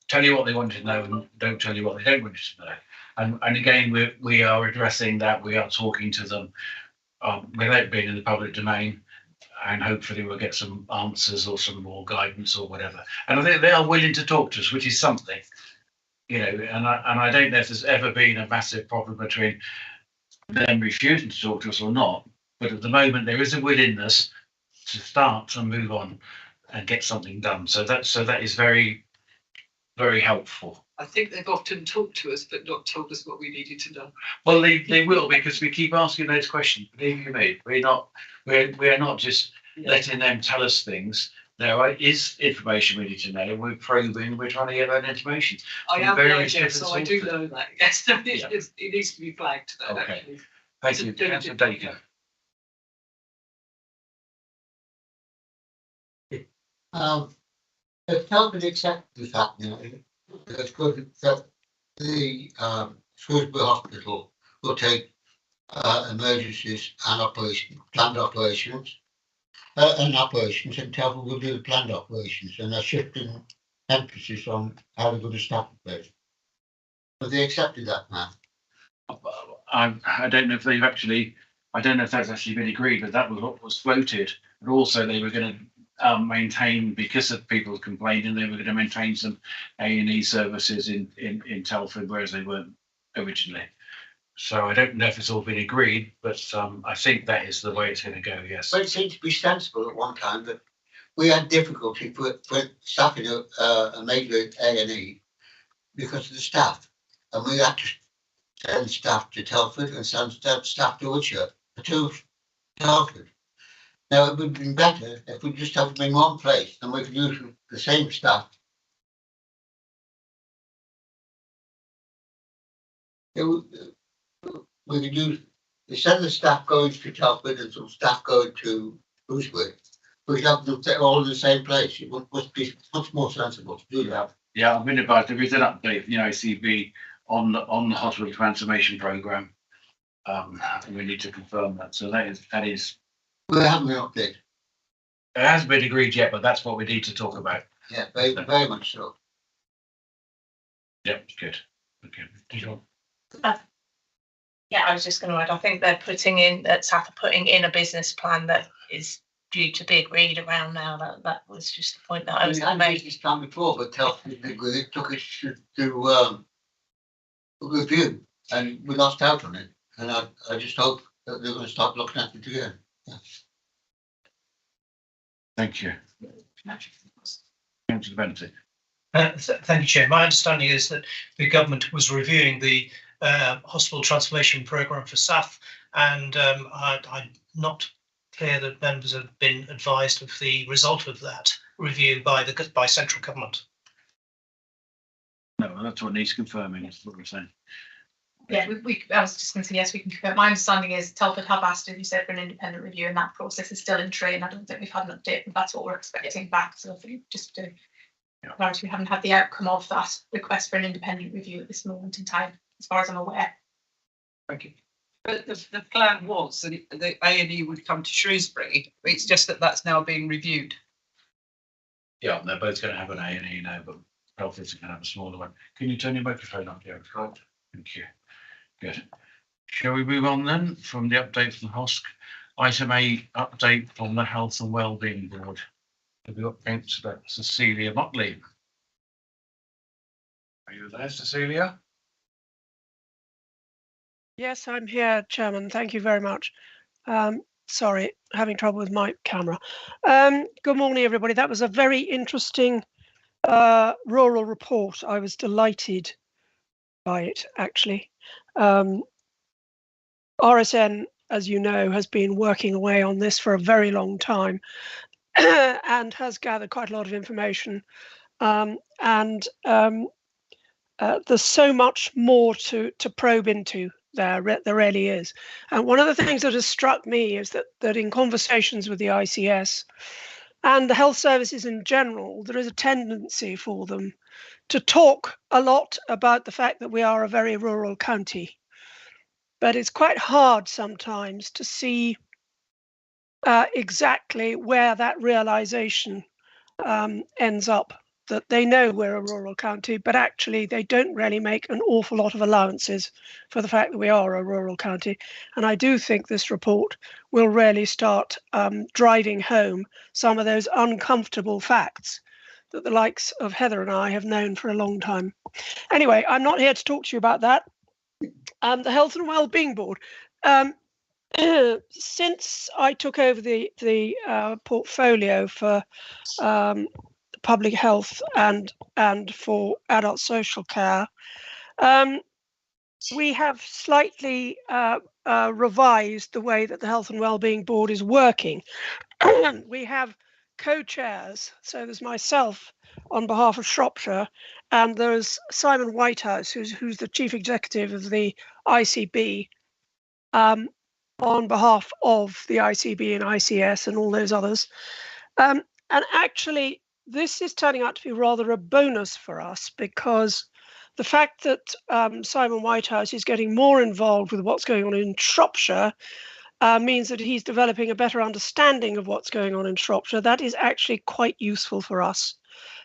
tell you what they want to know and don't tell you what they don't want you to know. And again, we are addressing that. We are talking to them without being in the public domain, and hopefully we'll get some answers or some more guidance or whatever. And I think they are willing to talk to us, which is something, you know. And I don't know if there's ever been a massive problem between them refusing to talk to us or not. But at the moment, there is a willingness to start and move on and get something done. So that is very, very helpful. I think they've often talked to us, but not told us what we needed to know. Well, they will, because we keep asking those questions. Believe you me, we're not just letting them tell us things. There is information we need to know. We're probing. We're trying to get that information. I am Jeff, so I do know that. Yes, it needs to be flagged. That, okay. Actually. Thank you, Councillor Dacre. If Telford accept the fact now, it's good that the Shrewsbury Hospital will take emergencies and planned operations, and Telford will do the planned operations, and they're shifting emphasis on how they're going to staff the place. Have they accepted that now? I don't know if they've actually. I don't know if that's actually been agreed, but that was what was floated. And also, they were going to maintain, because of people complaining, they were going to maintain some A&E services in Telford, whereas they weren't originally. So I don't know if it's all been agreed, but I think that is the way it's going to go. Yes. But it seemed to be sensible at one time that we had difficulty for staffing a major A&E because of the staff, and we had to send staff to Telford and send staff to Wiltshire to Telford. Now, it would have been better if we just had them in one place and we could use the same staff. We could use, instead of the staff going to Telford and some staff going to Shrewsbury, we could have them all in the same place. It must be much more sensible to do that. Yeah, I've been advised there is an update from the ICB on the hospital transformation programme. We need to confirm that. So that is. We haven't been updated. It hasn't been agreed yet, but that's what we need to talk about. Yeah, very much so. Yep, good. Okay. Yeah, I was just going to add, I think they're putting in, that SAF are putting in a business plan that is due to be agreed around now. That was just the point that I was going to make. This plan before, but Telford took it to review, and we lost out on it. And I just hope that they're going to start looking at it again. Yeah. Thank you. Councillor Benedict. Thank you, Chair. My understanding is that the government was reviewing the hospital transformation programme for SAF, and I'm not clear that members have been advised of the result of that review by central government. No, that's what needs confirming. That's what we're saying. Yeah, I was just going to say, yes, we can confirm. My understanding is Telford have asked, as you said, for an independent review, and that process is still in train. I don't think we've had an update, but that's what we're expecting back. So I think just to clarity, we haven't had the outcome of that request for an independent review at this moment in time, as far as I'm aware. Thank you. But the plan was that the A&E would come to Shrewsbury. It's just that that's now being reviewed. Yeah, they're both going to have an A&E now, but Telford's going to have a smaller one. Can you turn your microphone up, Derek? Thank you. Good. Shall we move on then from the update from HOSC? Item A, update from the Health and Wellbeing Board. Have we got Councillor Cecilia Motley? Are you there, Cecilia? Yes, I'm here, Chairman. Thank you very much. Sorry, having trouble with my camera. Good morning, everybody. That was a very interesting rural report. I was delighted by it, actually. RSN, as you know, has been working away on this for a very long time and has gathered quite a lot of information. There's so much more to probe into there really is. And one of the things that has struck me is that in conversations with the ICS and the health services in general, there is a tendency for them to talk a lot about the fact that we are a very rural county. But it's quite hard sometimes to see exactly where that realization ends up, that they know we're a rural county, but actually they don't really make an awful lot of allowances for the fact that we are a rural county. And I do think this report will really start driving home some of those uncomfortable facts that the likes of Heather and I have known for a long time. Anyway, I'm not here to talk to you about that. The Health and Wellbeing Board. Since I took over the portfolio for public health and for adult social care, we have slightly revised the way that the Health and Wellbeing Board is working. We have co-chairs, so there's myself on behalf of Shropshire, and there's Simon Whitehouse, who's the chief executive of the ICB, on behalf of the ICB and ICS and all those others. And actually, this is turning out to be rather a bonus for us, because the fact that Simon Whitehouse is getting more involved with what's going on in Shropshire means that he's developing a better understanding of what's going on in Shropshire. That is actually quite useful for us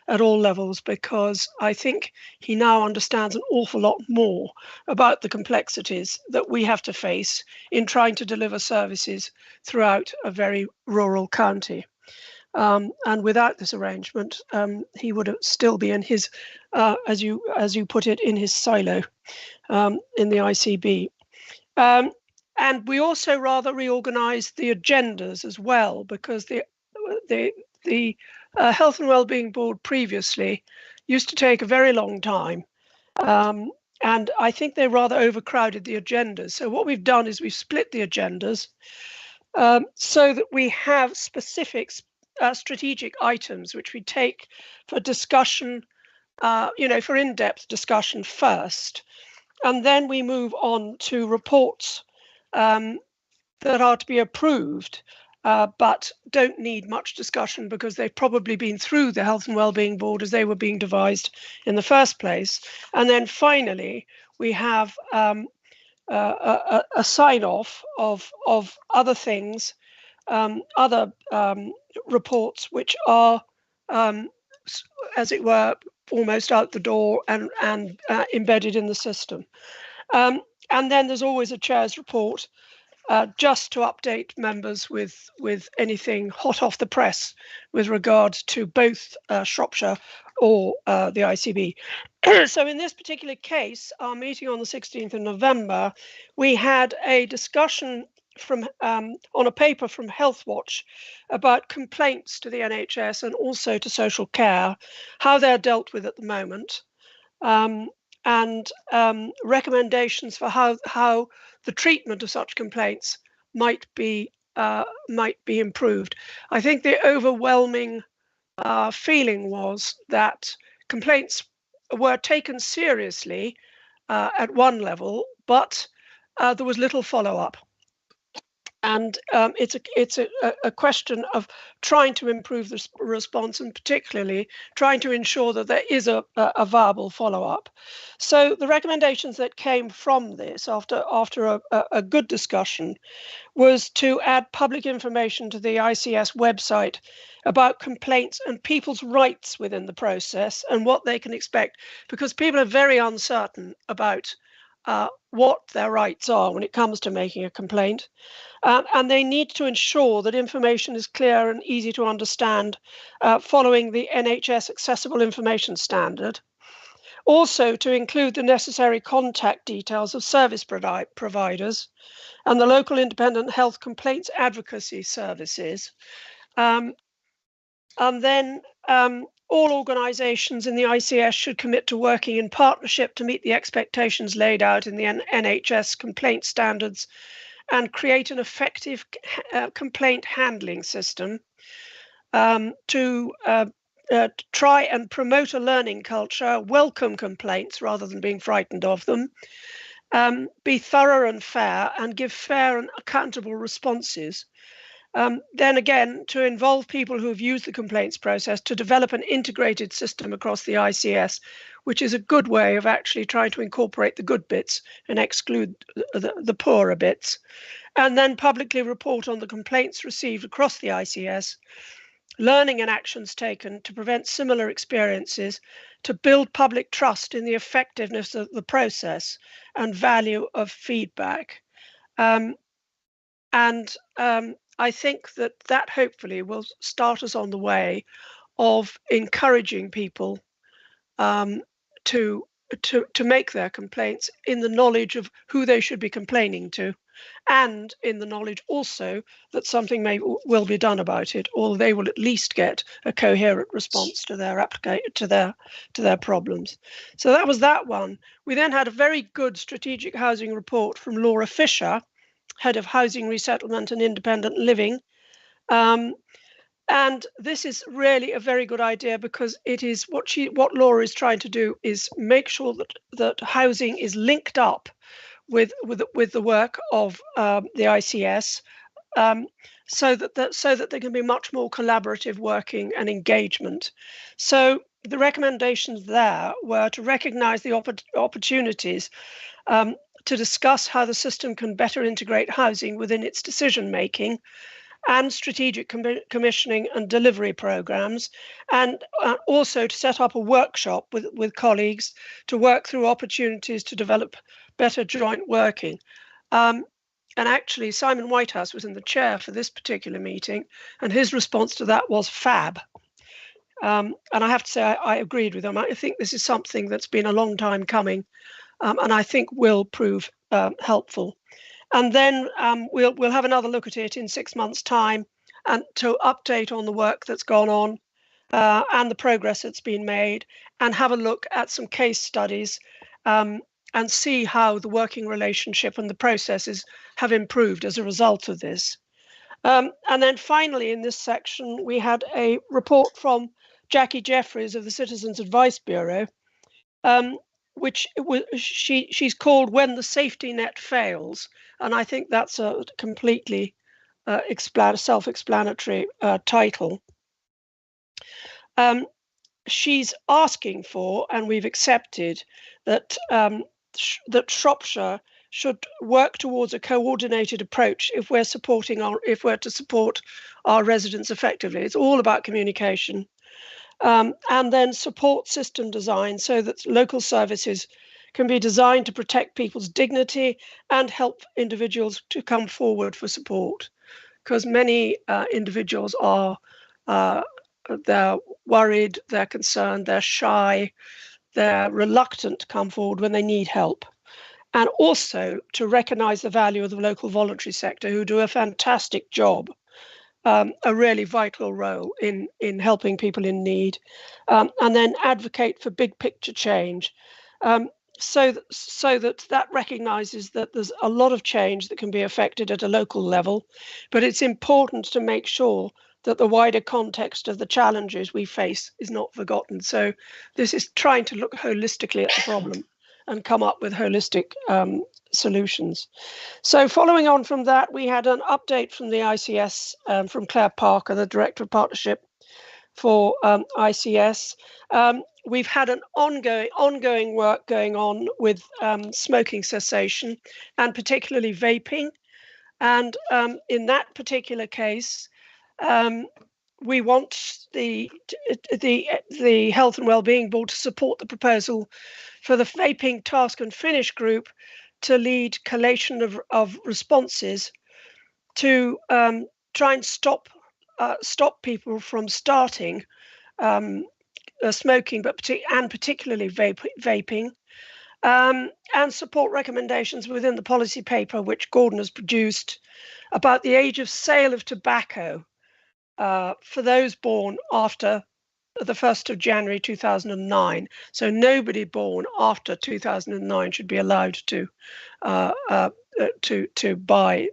at all levels, because I think he now understands an awful lot more about the complexities that we have to face in trying to deliver services throughout a very rural county. And without this arrangement, he would still be in his, as you put it, in his silo in the ICB. And we also rather reorganised the agendas as well, because the Health and Wellbeing Board previously used to take a very long time, and I think they rather overcrowded the agendas. So what we've done is we've split the agendas so that we have specific strategic items which we take for discussion, for in-depth discussion first, and then we move on to reports that are to be approved, but don't need much discussion because they've probably been through the Health and Wellbeing Board as they were being devised in the first place. And then finally, we have a sign-off of other things, other reports which are, as it were, almost out the door and embedded in the system. And then there's always a chair's report, just to update members with anything hot off the press with regard to both Shropshire or the ICB. So in this particular case, our meeting on the 16th of November, we had a discussion from on a paper from Health Watch about complaints to the NHS and also to social care, how they're dealt with at the moment, and recommendations for how the treatment of such complaints might be improved. I think the overwhelming feeling was that complaints were taken seriously at one level, but there was little follow-up. And it's a question of trying to improve the response, and particularly trying to ensure that there is a viable follow-up. So the recommendations that came from this, after a good discussion, was to add public information to the ICS website about complaints and people's rights within the process and what they can expect, because people are very uncertain about what their rights are when it comes to making a complaint. And they need to ensure that information is clear and easy to understand, following the NHS Accessible Information Standard. Also to include the necessary contact details of service providers and the local independent health complaints advocacy services. And then all organisations in the ICS should commit to working in partnership to meet the expectations laid out in the NHS complaint standards and create an effective complaint handling system to try and promote a learning culture, welcome complaints rather than being frightened of them, be thorough and fair, and give fair and accountable responses. Then again, to involve people who have used the complaints process to develop an integrated system across the ICS, which is a good way of actually trying to incorporate the good bits and exclude the poorer bits. And then publicly report on the complaints received across the ICS, learning and actions taken to prevent similar experiences, to build public trust in the effectiveness of the process and value of feedback. I think that hopefully will start us on the way of encouraging people to make their complaints in the knowledge of who they should be complaining to, and in the knowledge also that something will be done about it, or they will at least get a coherent response to their problems. So that was that one. We then had a very good strategic housing report from Laura Fisher, Head of Housing Resettlement and Independent Living. And this is really a very good idea, because it is what Laura is trying to do is make sure that housing is linked up with the work of the ICS, so that there can be much more collaborative working and engagement. So the recommendations there were to recognise the opportunities to discuss how the system can better integrate housing within its decision making and strategic commissioning and delivery programs, and also to set up a workshop with colleagues to work through opportunities to develop better joint working. And actually, Simon Whitehouse was in the chair for this particular meeting, and his response to that was fab. And I have to say, I agreed with him. I think this is something that's been a long time coming, and I think will prove helpful. And then we'll have another look at it in 6 months' time, and to update on the work that's gone on and the progress that's been made, and have a look at some case studies and see how the working relationship and the processes have improved as a result of this. And then finally, in this section, we had a report from Jackie Jeffries of the Citizens Advice Bureau, which she's called "When the Safety Net Fails," and I think that's a completely self-explanatory title. She's asking for, and we've accepted, that that Shropshire should work towards a coordinated approach if we're to support our residents effectively. It's all about communication. And then support system design so that local services can be designed to protect people's dignity and help individuals to come forward for support. Because many individuals they're worried, they're concerned, they're shy, they're reluctant to come forward when they need help. And also to recognise the value of the local voluntary sector, who do a fantastic job, a really vital role in helping people in need, and then advocate for big picture change, so that recognises that there's a lot of change that can be affected at a local level, but it's important to make sure that the wider context of the challenges we face is not forgotten. So this is trying to look holistically at the problem and come up with holistic solutions. So following on from that, we had an update from the ICS from Claire Parker, the Director of Partnership for ICS. We've had an ongoing work going on with smoking cessation, and particularly vaping. And in that particular case, we want the Health and Wellbeing Board to support the proposal for the Vaping Task and Finish Group to lead collation of responses to try and stop people from starting smoking, and particularly vaping, and support recommendations within the policy paper which Gordon has produced about the age of sale of tobacco for those born after the 1st of January 2009. So nobody born after 2009 should be allowed to to buy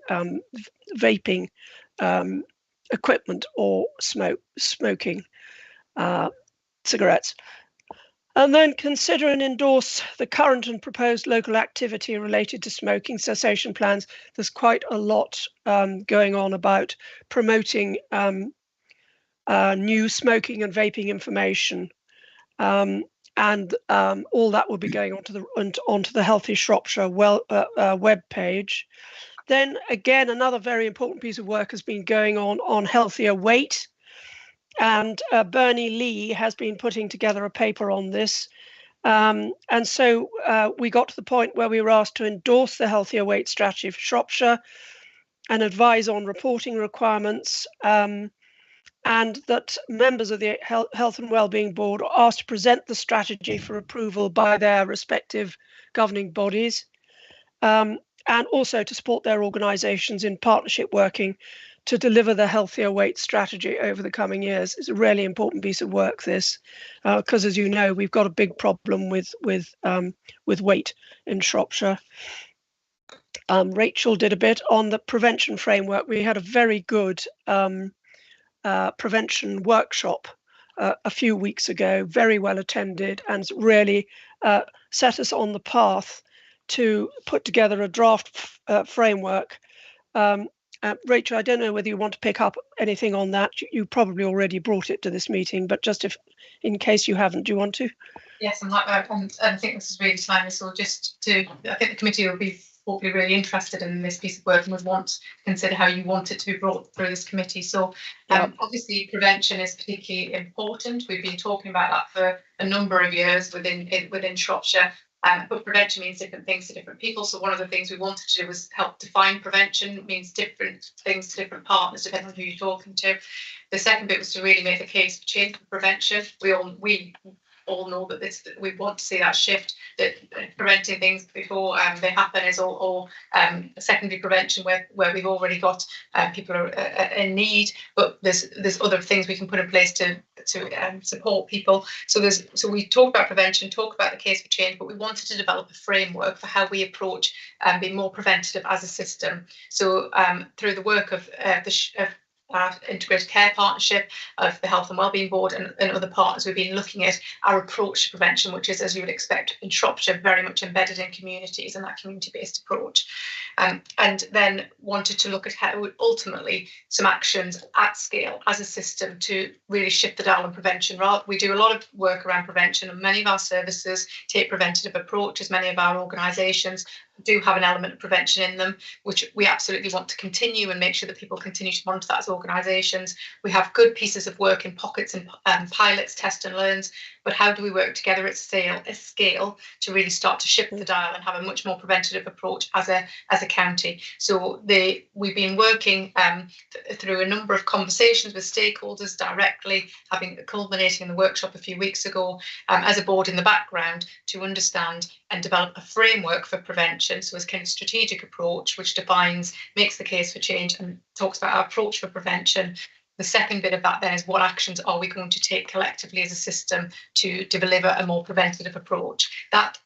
vaping equipment or smoking cigarettes. And then consider and endorse the current and proposed local activity related to smoking cessation plans. There's quite a lot going on about promoting new smoking and vaping information. And all that will be going onto the Healthy Shropshire web page. Then again, another very important piece of work has been going on healthier weight. And Bernie Lee has been putting together a paper on this. And so we got to the point where we were asked to endorse the healthier weight strategy for Shropshire and advise on reporting requirements, and that members of the Health and Wellbeing Board are asked to present the strategy for approval by their respective governing bodies, and also to support their organisations in partnership working to deliver the healthier weight strategy over the coming years. It's a really important piece of work, this, because as you know, we've got a big problem with weight in Shropshire. Rachel did a bit on the prevention framework. We had a very good prevention workshop a few weeks ago, very well attended, and really set us on the path to put together a draft framework. Rachel, I don't know whether you want to pick up anything on that. You probably already brought it to this meeting, but just in case you haven't, do you want to? Yes, and I think this is really timely. So I think the committee will be hopefully really interested in this piece of work and would want to consider how you want it to be brought through this committee. So obviously prevention is particularly important. We've been talking about that for a number of years within Shropshire. But prevention means different things to different people. So one of the things we wanted to do was help define prevention. It means different things to different partners, depending on who you're talking to. The second bit was to really make the case for change for prevention. We all know that we want to see that shift, that preventing things before they happen is all secondary prevention where we've already got people are in need, but there's other things we can put in place to support people. So we talk about prevention, talk about the case for change, but we wanted to develop a framework for how we approach being more preventative as a system. So through the work of our Integrated Care Partnership, of the Health and Wellbeing Board and other partners, we've been looking at our approach to prevention, which is, as you would expect in Shropshire, very much embedded in communities and that community-based approach. And then wanted to look at how ultimately some actions at scale as a system to really shift the dial on prevention. We do a lot of work around prevention, and many of our services take preventative approaches. Many of our organisations do have an element of prevention in them, which we absolutely want to continue and make sure that people continue to monitor that as organisations. We have good pieces of work in pockets and pilots, test and learns, but how do we work together at scale to really start to shift the dial and have a much more preventative approach as a county? So we've been working through a number of conversations with stakeholders directly, culminating in the workshop a few weeks ago, as a board in the background to understand and develop a framework for prevention. So it's kind of strategic approach, which defines, makes the case for change and talks about our approach for prevention. The second bit of that then is what actions are we going to take collectively as a system to deliver a more preventative approach. That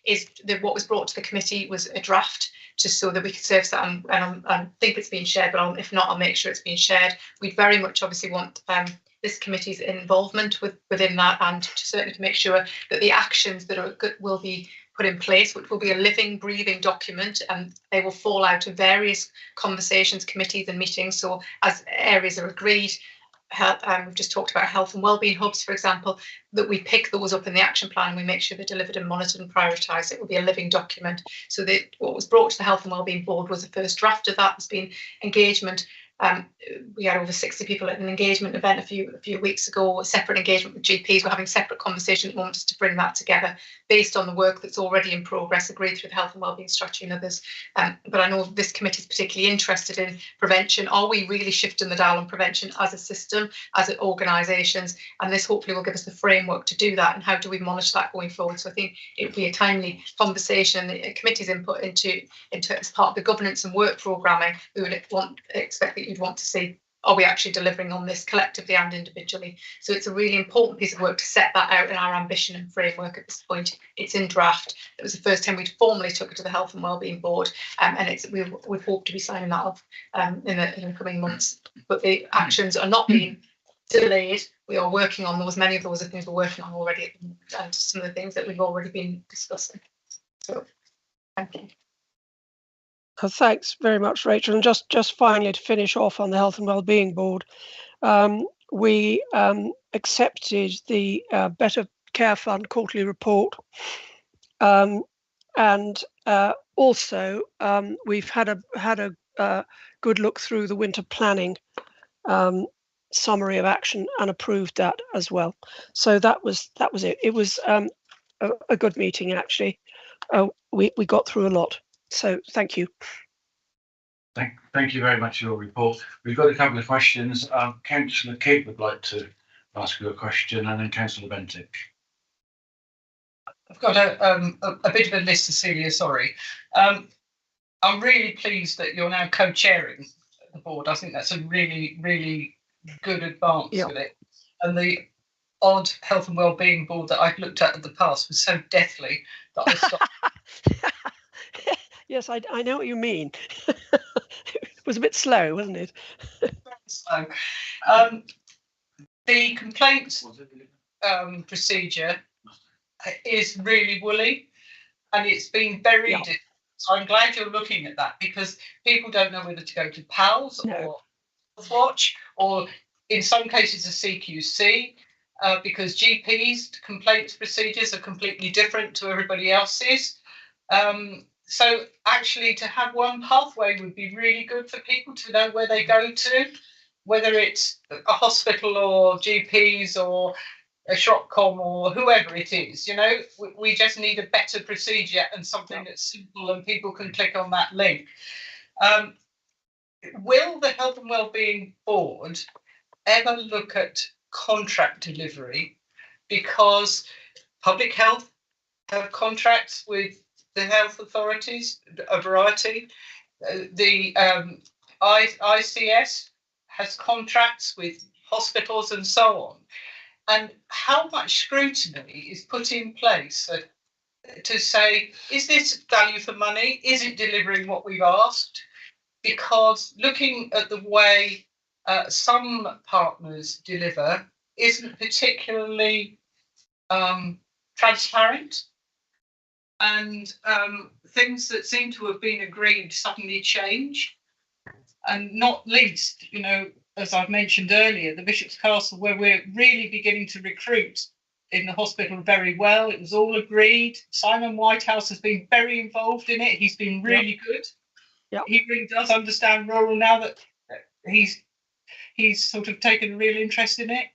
is what was brought to the committee was a draft, just so that we could service that, and I think it's been shared, but if not, I'll make sure it's been shared. We'd very much obviously want this committee's involvement within that, and certainly to make sure that the actions that are good will be put in place, which will be a living, breathing document, and they will fall out of various conversations, committees and meetings. So as areas are agreed, we've just talked about health and wellbeing hubs, for example, that we pick those up in the action plan and we make sure they're delivered and monitored and prioritised. It will be a living document. So what was brought to the Health and Wellbeing Board was the first draft of that. There's been engagement. We had over 60 people at an engagement event a few weeks ago, a separate engagement with GPs. We're having separate conversations at the moment to bring that together based on the work that's already in progress, agreed through the Health and Wellbeing Strategy and others. But I know this committee is particularly interested in prevention. Are we really shifting the dial on prevention as a system, as organisations? And this hopefully will give us the framework to do that. And how do we monitor that going forward? So I think it would be a timely conversation. The committee's input into as part of the governance and work programming, we would expect that you'd want to see are we actually delivering on this collectively and individually? So it's a really important piece of work to set that out in our ambition and framework at this point. It's in draft. It was the first time we'd formally took it to the Health and Wellbeing Board, and we hope to be signing that off in the coming months. But the actions are not being delayed. We are working on those. Many of those are things we're working on already, and some of the things that we've already been discussing. So thank you. Thanks very much, Rachel. And just finally, to finish off on the Health and Wellbeing Board, we accepted the Better Care Fund quarterly report, and also we've had a good look through the winter planning summary of action and approved that as well. So that was it. It was a good meeting, actually. We got through a lot. So thank you. Thank you very much for your report. We've got a couple of questions. Councillor Kidd would like to ask you a question, and then Councillor Bentic. I've got a bit of a list, Cecilia, sorry. I'm really pleased that you're now co-chairing the board. I think that's a really, really good advance with it. And the odd Health and Wellbeing Board that I've looked at in the past was so deathly that I stopped. Yes, I know what you mean. It was a bit slow, wasn't it? Very slow. The complaints procedure is really woolly, and it's been very difficult. So I'm glad you're looking at that, because people don't know whether to go to PALS or Watch, or in some cases a CQC, because GPs' complaints procedures are completely different to everybody else's. So actually to have one pathway would be really good for people to know where they go to, whether it's a hospital or GPs or a Shropcom or whoever it is. You know, we just need a better procedure and something that's simple and people can click on that link. Will the Health and Wellbeing Board ever look at contract delivery? Because public health have contracts with the health authorities, a variety. The ICS has contracts with hospitals and so on. And how much scrutiny is put in place to say, is this value for money? Is it delivering what we've asked? Because looking at the way some partners deliver isn't particularly transparent. And things that seem to have been agreed suddenly change. And not least, you know, as I've mentioned earlier, the Bishop's Castle, where we're really beginning to recruit in the hospital very well. It was all agreed. Simon Whitehouse has been very involved in it. He's been really good. He really does understand rural now that he's sort of taken a real interest in it.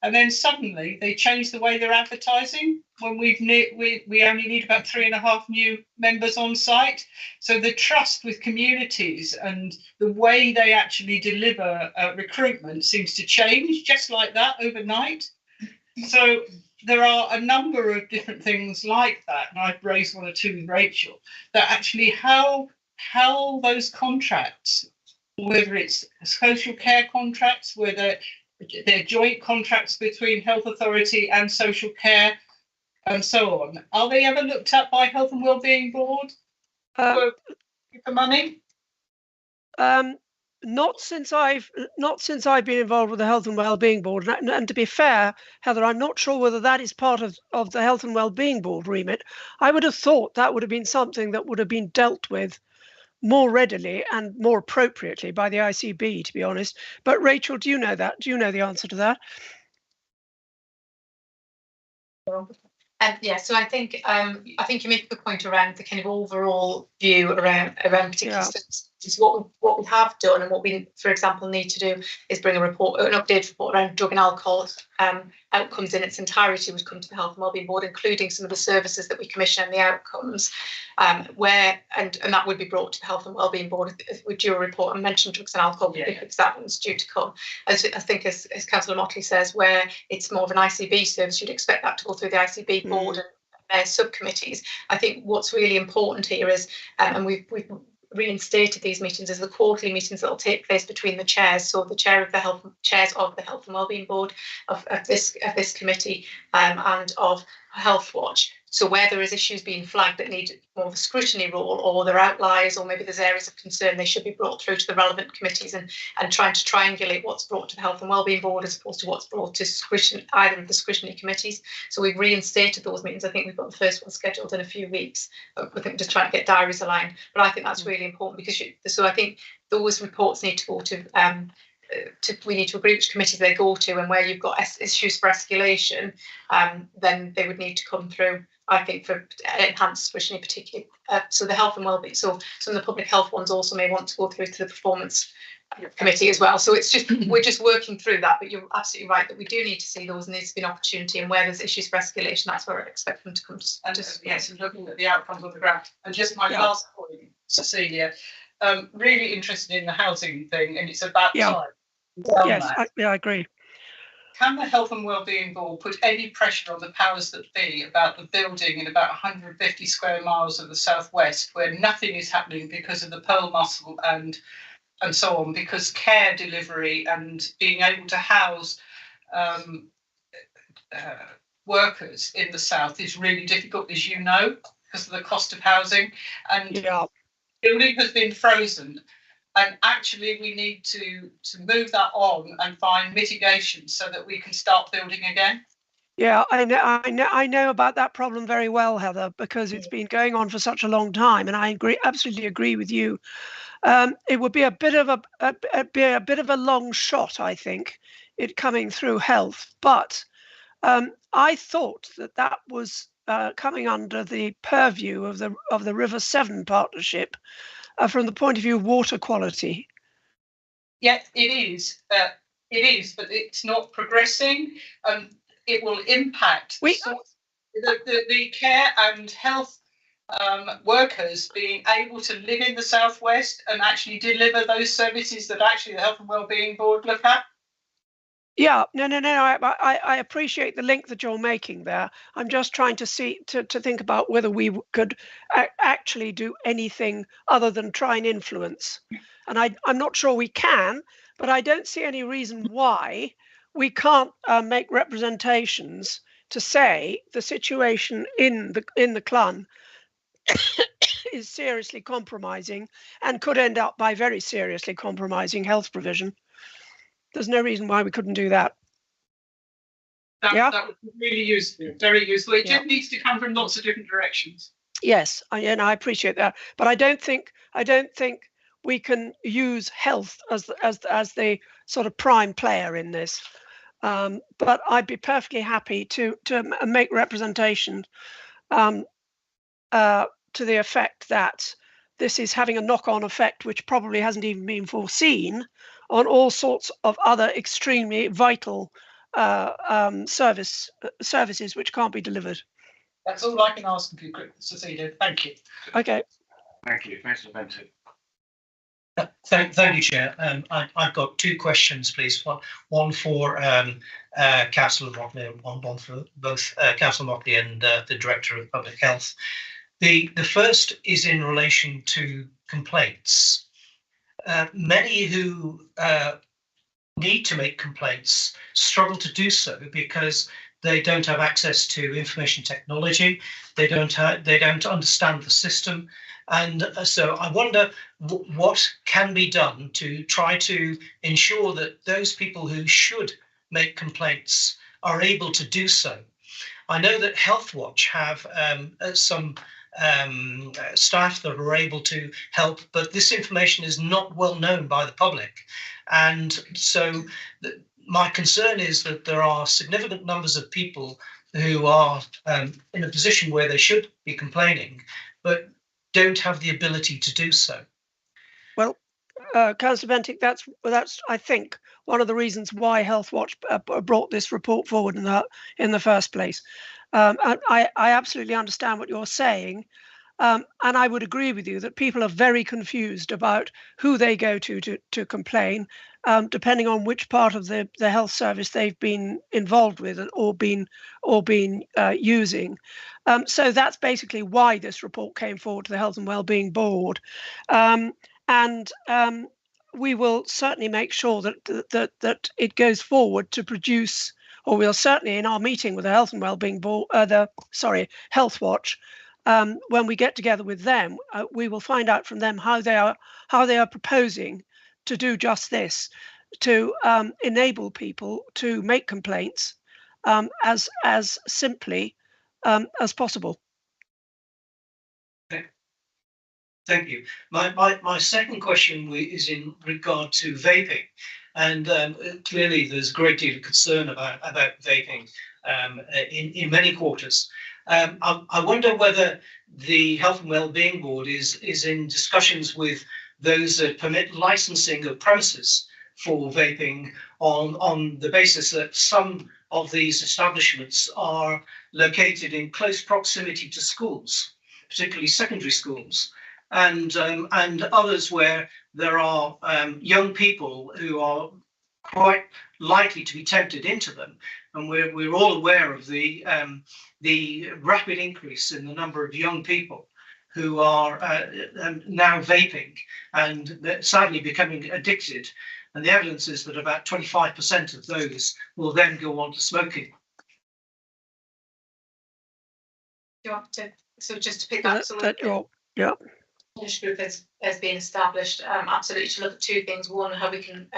And then suddenly they changed the way they're advertising when we only need about 3.5 new members on site. So the trust with communities and the way they actually deliver recruitment seems to change just like that overnight. So there are a number of different things like that, and I've raised one or two with Rachel, that actually how those contracts, whether it's social care contracts, whether they're joint contracts between health authority and social care and so on, are they ever looked at by Health and Wellbeing Board for money? Not since I've been involved with the Health and Wellbeing Board. And to be fair, Heather, I'm not sure whether that is part of the Health and Wellbeing Board remit. I would have thought that would have been something that would have been dealt with more readily and more appropriately by the ICB, to be honest. But Rachel, do you know that? Do you know the answer to that? Yeah, so I think you make the point around the kind of overall view around particular services. What we have done and what we, for example, need to do is bring an updated report around drug and alcohol outcomes in its entirety would come to the Health and Wellbeing Board, including some of the services that we commission and the outcomes, and that would be brought to the Health and Wellbeing Board with due report and mention drugs and alcohol because that one's due to come. As I think, as Councillor Motley says, where it's more of an ICB service, you'd expect that to go through the ICB board and their subcommittees. I think what's really important here is, and we've reinstated these meetings as the quarterly meetings that will take place between the chairs. So the chairs of the Health and Wellbeing Board of this committee and of Health Watch. So where there is issues being flagged that need more of a scrutiny role, or there are outliers, or maybe there's areas of concern, they should be brought through to the relevant committees and trying to triangulate what's brought to the Health and Wellbeing Board as opposed to what's brought to either of the scrutiny committees. So we've reinstated those meetings. I think we've got the first one scheduled in a few weeks. I think just trying to get diaries aligned. But I think that's really important because so I think those reports need to go to we need to agree which committees they go to, and where you've got issues for escalation, then they would need to come through, I think, for enhanced scrutiny particularly. So the health and wellbeing, so some of the public health ones also may want to go through to the performance committee as well. So it's just, we're just working through that, but you're absolutely right that we do need to see those, and needs to be an opportunity, and where there's issues for escalation, that's where I expect them to come to. And just, yes, and looking at the outcomes on the ground. And just my last point, Cecilia, really interested in the housing thing, and it's about time. Yes, I agree. Can the Health and Wellbeing Board put any pressure on the powers that be about the building in about 150 square miles of the southwest, where nothing is happening because of the pearl mussel and so on, because care delivery and being able to house workers in the south is really difficult, as you know, because of the cost of housing, and building has been frozen. And actually, we need to move that on and find mitigation so that we can start building again. Yeah, I know about that problem very well, Heather, because it's been going on for such a long time, and I absolutely agree with you. It would be a bit of a long shot, I think, it coming through health. But I thought that was coming under the purview of the River Severn partnership. From the point of view of water quality. Yeah, it is, but it's not progressing. It will impact the care and health workers being able to live in the southwest and actually deliver those services that actually the Health and Wellbeing Board look at. Yeah, no. I appreciate the link that you're making there. I'm just trying to think about whether we could actually do anything other than try and influence. And I'm not sure we can, but I don't see any reason why we can't make representations to say the situation in the Clun is seriously compromising and could end up by very seriously compromising health provision. There's no reason why we couldn't do that. That would be really useful, very useful. It just needs to come from lots of different directions. Yes, and I appreciate that, but I don't think we can use health as the sort of prime player in this. But I'd be perfectly happy to make representation to the effect that this is having a knock-on effect, which probably hasn't even been foreseen, on all sorts of other extremely vital services which can't be delivered. That's all I can ask of you, Cecilia. Thank you. Okay. Thank you. Thanks for Benton. Thank you, Chair. I've got two questions, please. One for Councillor Mockley, one for both Councillor Mockley and the Director of Public Health. The first is in relation to complaints. Many who need to make complaints struggle to do so because they don't have access to information technology. They don't understand the system, and so I wonder what can be done to try to ensure that those people who should make complaints are able to do so. I know that Health Watch have some staff that are able to help, but this information is not well known by the public. And so my concern is that there are significant numbers of people who are in a position where they should be complaining, but don't have the ability to do so. Well, Councillor Bentinck, that's I think one of the reasons why Health Watch brought this report forward in the first place. I absolutely understand what you're saying, And I would agree with you that people are very confused about who they go to complain, depending on which part of the health service they've been involved with or been using. So that's basically why this report came forward to the Health and Wellbeing Board. We will certainly make sure that it goes forward to produce, or we'll certainly in our meeting with the Health and Wellbeing Board, Health Watch, when we get together with them, we will find out from them how they are proposing to do just this, to enable people to make complaints as simply as possible. Thank you. My second question is in regard to vaping, and clearly there's a great deal of concern about vaping in many quarters. I wonder whether the Health and Wellbeing Board is in discussions with those that permit licensing of premises for vaping on the basis that some of these establishments are located in close proximity to schools, particularly secondary schools, and others where there are young people who are quite likely to be tempted into them. And we're all aware of the rapid increase in the number of young people who are now vaping and sadly becoming addicted. And the evidence is that about 25% of those will then go on to smoking. Do you want to, so just to pick that up, yeah. This group has been established absolutely to look at two things. One, how we can,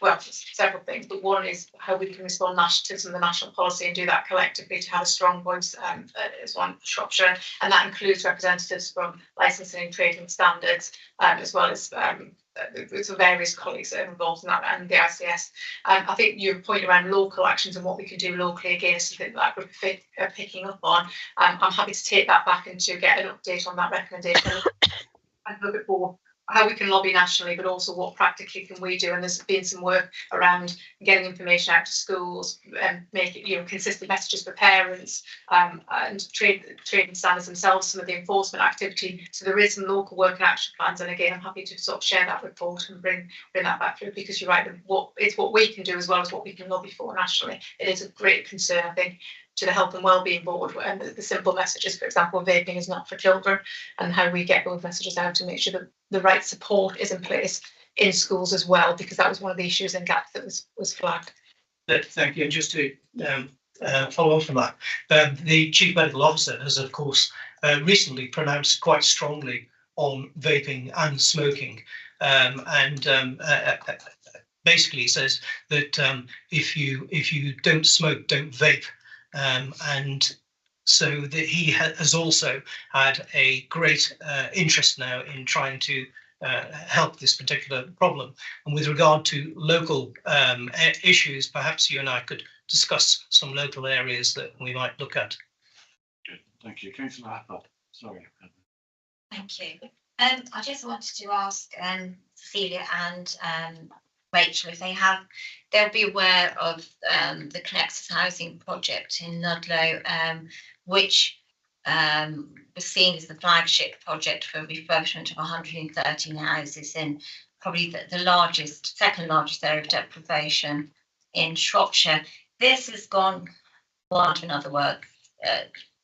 well, several things, but one is how we can respond to some of the national policy and do that collectively to have a strong voice as one Shropshire, and that includes representatives from licensing and trading standards, as well as various colleagues that are involved in that and the ICS. I think your point around local actions and what we can do locally again is something that we're picking up on. I'm happy to take that back and to get an update on that recommendation and look at more how we can lobby nationally, but also what practically can we do. And there's been some work around getting information out to schools and making consistent messages for parents and trading standards themselves, some of the enforcement activity. So there is some local work and action plans. And again, I'm happy to sort of share that report and bring that back through, because you're right, it's what we can do as well as what we can lobby for nationally. It is a great concern, I think, to the Health and Wellbeing Board, and the simple messages, for example, vaping is not for children, and how we get those messages out to make sure that the right support is in place in schools as well, because that was one of the issues and gaps that was flagged. Thank you. And just to follow on from that, the Chief Medical Officer has, of course, recently pronounced quite strongly on vaping and smoking, basically says that if you don't smoke, don't vape. And so that he has also had a great interest now in trying to help this particular problem. And with regard to local issues, perhaps you and I could discuss some local areas that we might look at. Good, thank you. Councillor Harper, sorry. Thank you. I just wanted to ask Cecilia and Rachel if they'll be aware of the Connected Housing project in Ludlow, which was seen as the flagship project for refurbishment of 113 houses in probably the second largest area of deprivation in Shropshire. This has gone on to another work,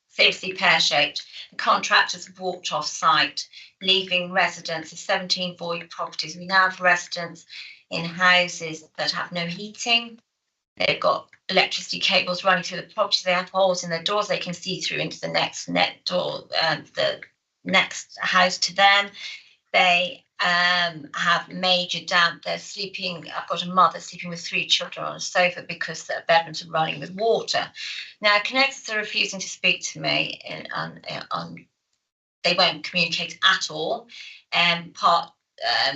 seriously pear-shaped. The contractors have walked off site, leaving residents of 17 void properties. We now have residents in houses that have no heating. They've got electricity cables running through the properties. They have holes in their doors. They can see through into the next net door, the next house to them. They have major damp. They're sleeping. I've got a mother sleeping with 3 children on a sofa because their bedrooms are running with water. Now, Connectors are refusing to speak to me. They won't communicate at all.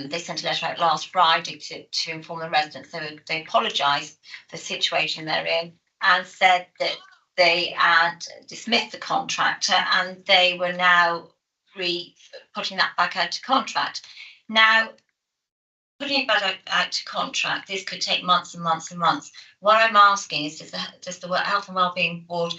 They sent a letter out last Friday to inform the residents. They apologised for the situation they're in and said that they had dismissed the contractor and they were now putting that back out to contract. Now, putting it back out to contract, this could take months and months and months. What I'm asking is, does the Health and Wellbeing Board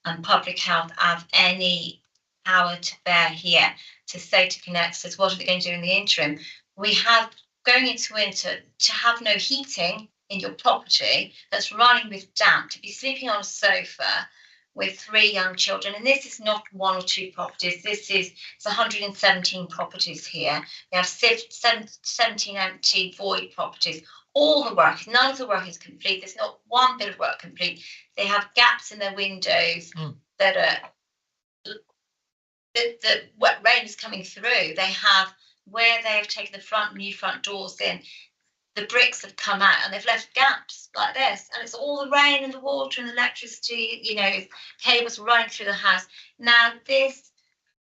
and Public Health have any power to bear here to say to connectors, what are they going to do in the interim? We have, going into winter, to have no heating in your property that's running with damp, to be sleeping on a sofa with 3 young children, and this is not 1 or 2 properties, it's 117 properties here. We have 17 empty void properties. All the work, none of the work is complete. There's not one bit of work complete. They have gaps in their windows that are, the wet rain is coming through. They have, where they have taken the new front doors in, the bricks have come out and they've left gaps like this, and it's all the rain and the water and the electricity, you know, cables running through the house. Now this,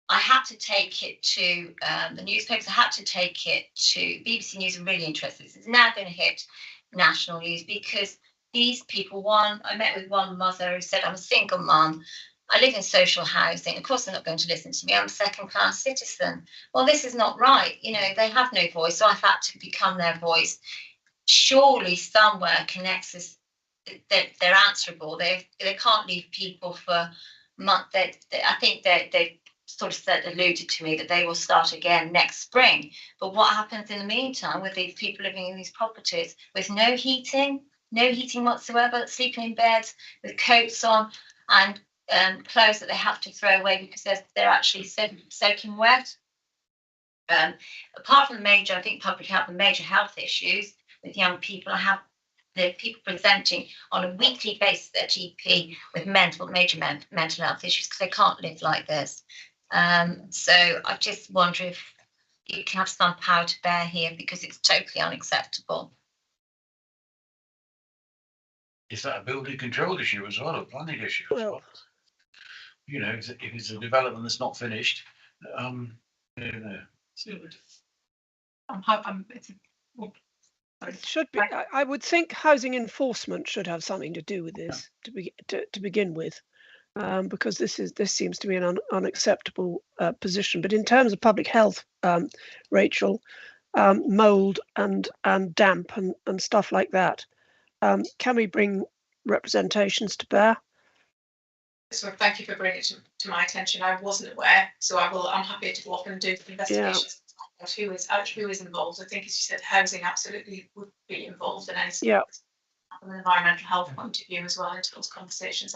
I had to take it to the newspapers, I had to take it to BBC News. I'm really interested. This is now going to hit national news because these people, I met with one mother who said, I'm a single mum, I live in social housing. Of course, they're not going to listen to me. I'm a second-class citizen. Well, this is not right. You know, they have no voice, so I've had to become their voice. Surely somewhere connects us. They're answerable. They can't leave people for months. I think they sort of alluded to me that they will start again next spring. But what happens in the meantime with these people living in these properties with no heating whatsoever, sleeping in beds with coats on and clothes that they have to throw away because they're actually soaking wet. Apart from I think public health and major health issues with young people, I have the people presenting on a weekly basis at GP with major mental health issues because they can't live like this. So I just wonder if you can have some power to bear here because it's totally unacceptable. Is that a building control issue as well, a planning issue as well? You know, if it's a development that's not finished, you know. It should be. I would think housing enforcement should have something to do with this to begin with, because this seems to be an unacceptable position. But in terms of public health, Rachel, mould and damp and stuff like that, can we bring representations to bear? So thank you for bringing it to my attention. I wasn't aware, so I'm happy to go off and do the investigations. Who is involved? I think, as you said, housing absolutely would be involved in anything. From an environmental health point of view as well into those conversations.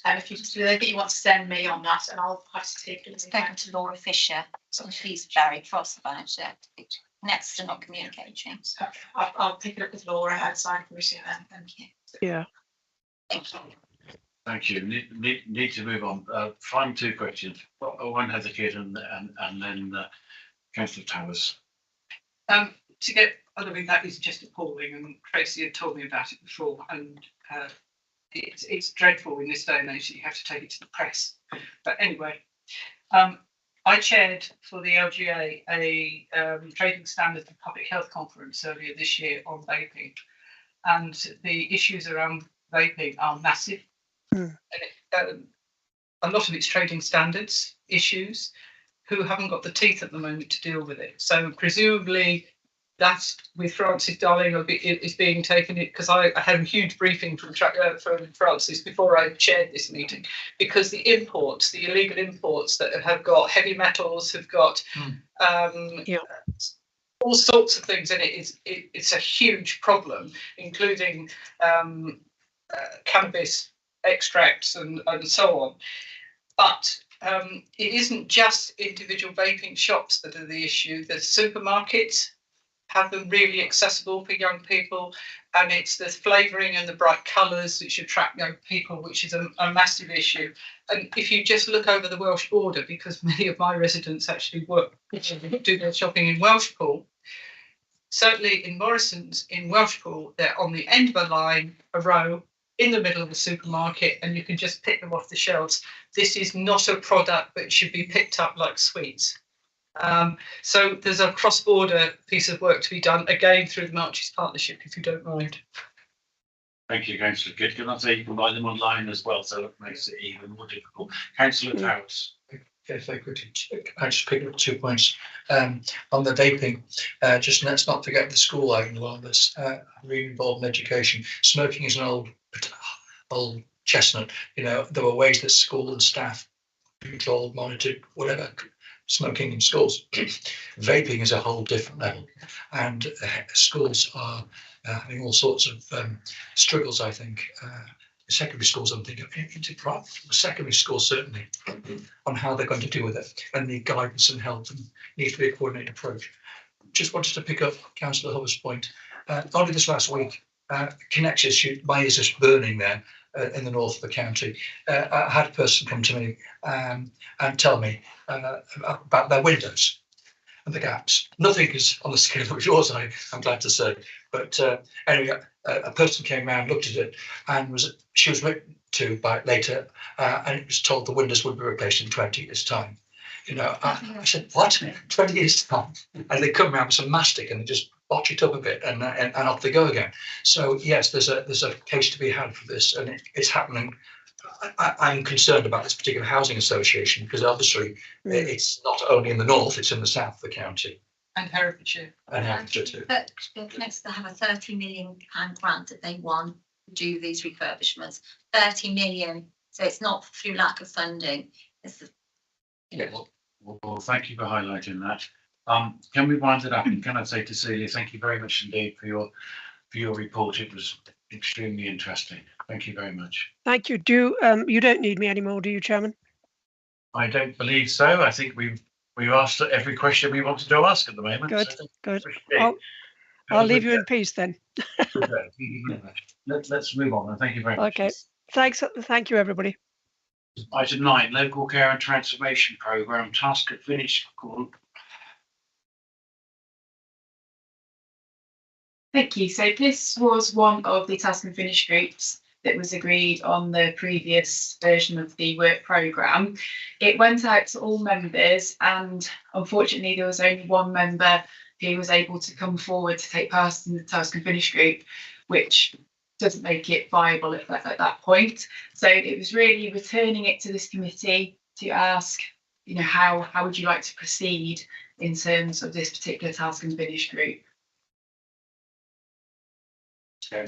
If you just do anything you want to send me on that, and I'll have to take it. It's spoken to Laura Fisher, so she's very cross about it. Next to not communicating. So I'll pick it up with Laura outside committee then. Thank you. Yeah. Thank you. Thank you. Need to move on. Final 2 questions. One has a kid and then Councillor Towers. To get, I mean, that is just appalling, and Tracy had told me about it before, and it's dreadful in this day and age that you have to take it to the press. But anyway, I chaired for the LGA a trading standards and public health conference earlier this year on vaping, and the issues around vaping are massive. And a lot of it's trading standards issues who haven't got the teeth at the moment to deal with it. So presumably that with Francis Darling is being taken, because I had a huge briefing from Francis before I chaired this meeting, because the illegal imports that have got heavy metals, have got all sorts of things in it, it's a huge problem, including cannabis extracts and so on. But it isn't just individual vaping shops that are the issue. The supermarkets have them really accessible for young people, and it's the flavouring and the bright colours which attract young people, which is a massive issue. And if you just look over the Welsh border, because many of my residents actually do their shopping in Welshpool, certainly in Morrison's in Welshpool, they're on the end of a line, a row, in the middle of the supermarket, and you can just pick them off the shelves. This is not a product that should be picked up like sweets. So there's a cross-border piece of work to be done, again, through the Marches Partnership, if you don't mind. Thank you, Councillor Kidd. Can I say you can buy them online as well, so it makes it even more difficult. Councillor Towers. If I could, I just pick up 2 points. On the vaping, just let's not forget the school angle on this. Really involved in education. Smoking is an old chestnut. You know, there were ways that school and staff controlled, monitored, whatever, smoking in schools. Vaping is a whole different level, and schools are having all sorts of struggles, I think. Secondary schools, I'm thinking, secondary schools certainly, on how they're going to deal with it, and need guidance and help, and needs to be a coordinated approach. Just wanted to pick up Councillor Hubbard's point. Only this last week, Connections, my ears just burning there in the north of the county. I had a person come to me and tell me about their windows and the gaps. Nothing is on the scale of yours, I'm glad to say. But anyway, a person came round, looked at it, and she was written to by later, and it was told the windows would be replaced in 20 years' time. You know, I said, what? 20 years' time? And they come around with some mastic and they just botch it up a bit, and off they go again. So yes, there's a case to be had for this, and it's happening. I'm concerned about this particular housing association because obviously it's not only in the north, it's in the south of the county. And Herefordshire. And Herefordshire too. But next to have a £30 million grant that they won to do these refurbishments. 30 million. So it's not through lack of funding. It's Well, thank you for highlighting that. Can we wind it up? And can I say to Celia, thank you very much indeed for your report. It was extremely interesting. Thank you very much. Thank you. You don't need me anymore, do you, Chairman? I don't believe so. I think we've asked every question we wanted to ask at the moment. Good, so good. I'll leave you in peace then. Let's move on. And thank you very much. Okay. Thanks. Thank you, everybody. Item 9, Local Care and Transformation Programme, task at finish. Thank you. So this was one of the task and finish groups that was agreed on the previous version of the work programme. It went out to all members, and unfortunately there was only one member who was able to come forward to take part in the task and finish group, which doesn't make it viable at that point. So it was really returning it to this committee to ask, you know, how would you like to proceed in terms of this particular task and finish group? I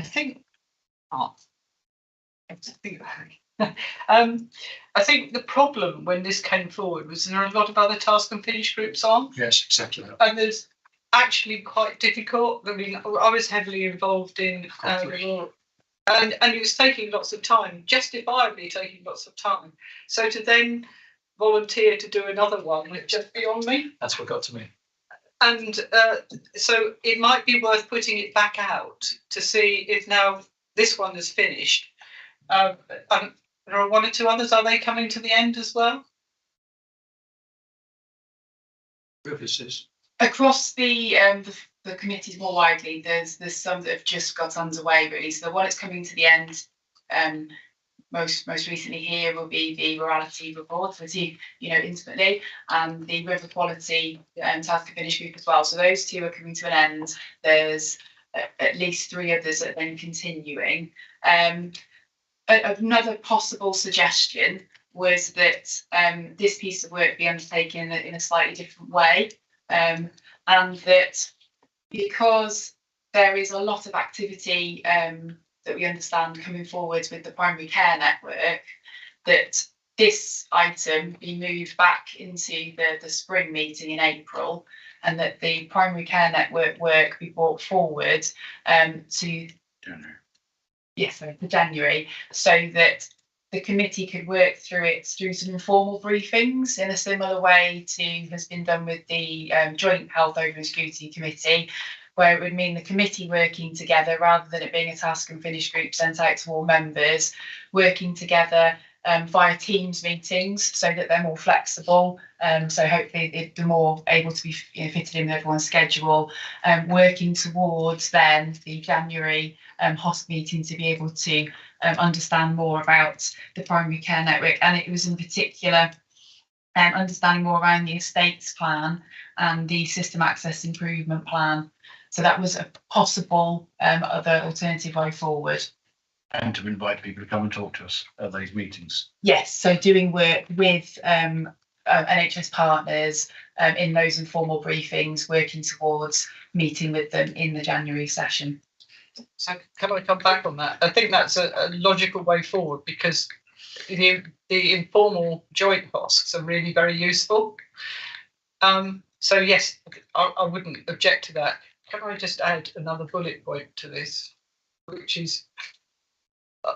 think I think the problem when this came forward was there are a lot of other task and finish groups on. Yes, exactly. And there's actually quite difficult. I mean, I was heavily involved in and it was taking lots of time, justifiably taking lots of time. So to then volunteer to do another one was just beyond me. That's what got to me. And so it might be worth putting it back out to see if now this one is finished. And there are one or two others. Are they coming to the end as well? Across the committees more widely, there's some that have just got underway really. So the one that's coming to the end, most recently here will be the morality report, so you know intimately, and the river quality task and finish group as well. So those two are coming to an end. There's at least 3 others that are then continuing. Another possible suggestion was that this piece of work be undertaken in a slightly different way, and that because there is a lot of activity that we understand coming forward with the primary care network, that this item be moved back into the spring meeting in April, and that the primary care network work be brought forward to January, so that the committee could work through some informal briefings in a similar way to has been done with the Joint Health Over and Scrutiny Committee, where it would mean the committee working together rather than it being a task and finish group sent out to all members, working together via Teams meetings so that they're more flexible. So hopefully they're more able to be fitted in with everyone's schedule, working towards then the January HOSP meeting to be able to understand more about the primary care network. And it was in particular understanding more around the estates plan and the system access improvement plan. So that was a possible other alternative way forward. And to invite people to come and talk to us at those meetings. Yes, so doing work with NHS partners in those informal briefings, working towards meeting with them in the January session. So can I come back on that? I think that's a logical way forward, because the informal joint hosks are really very useful. So yes, I wouldn't object to that. Can I just add another bullet point to this, which is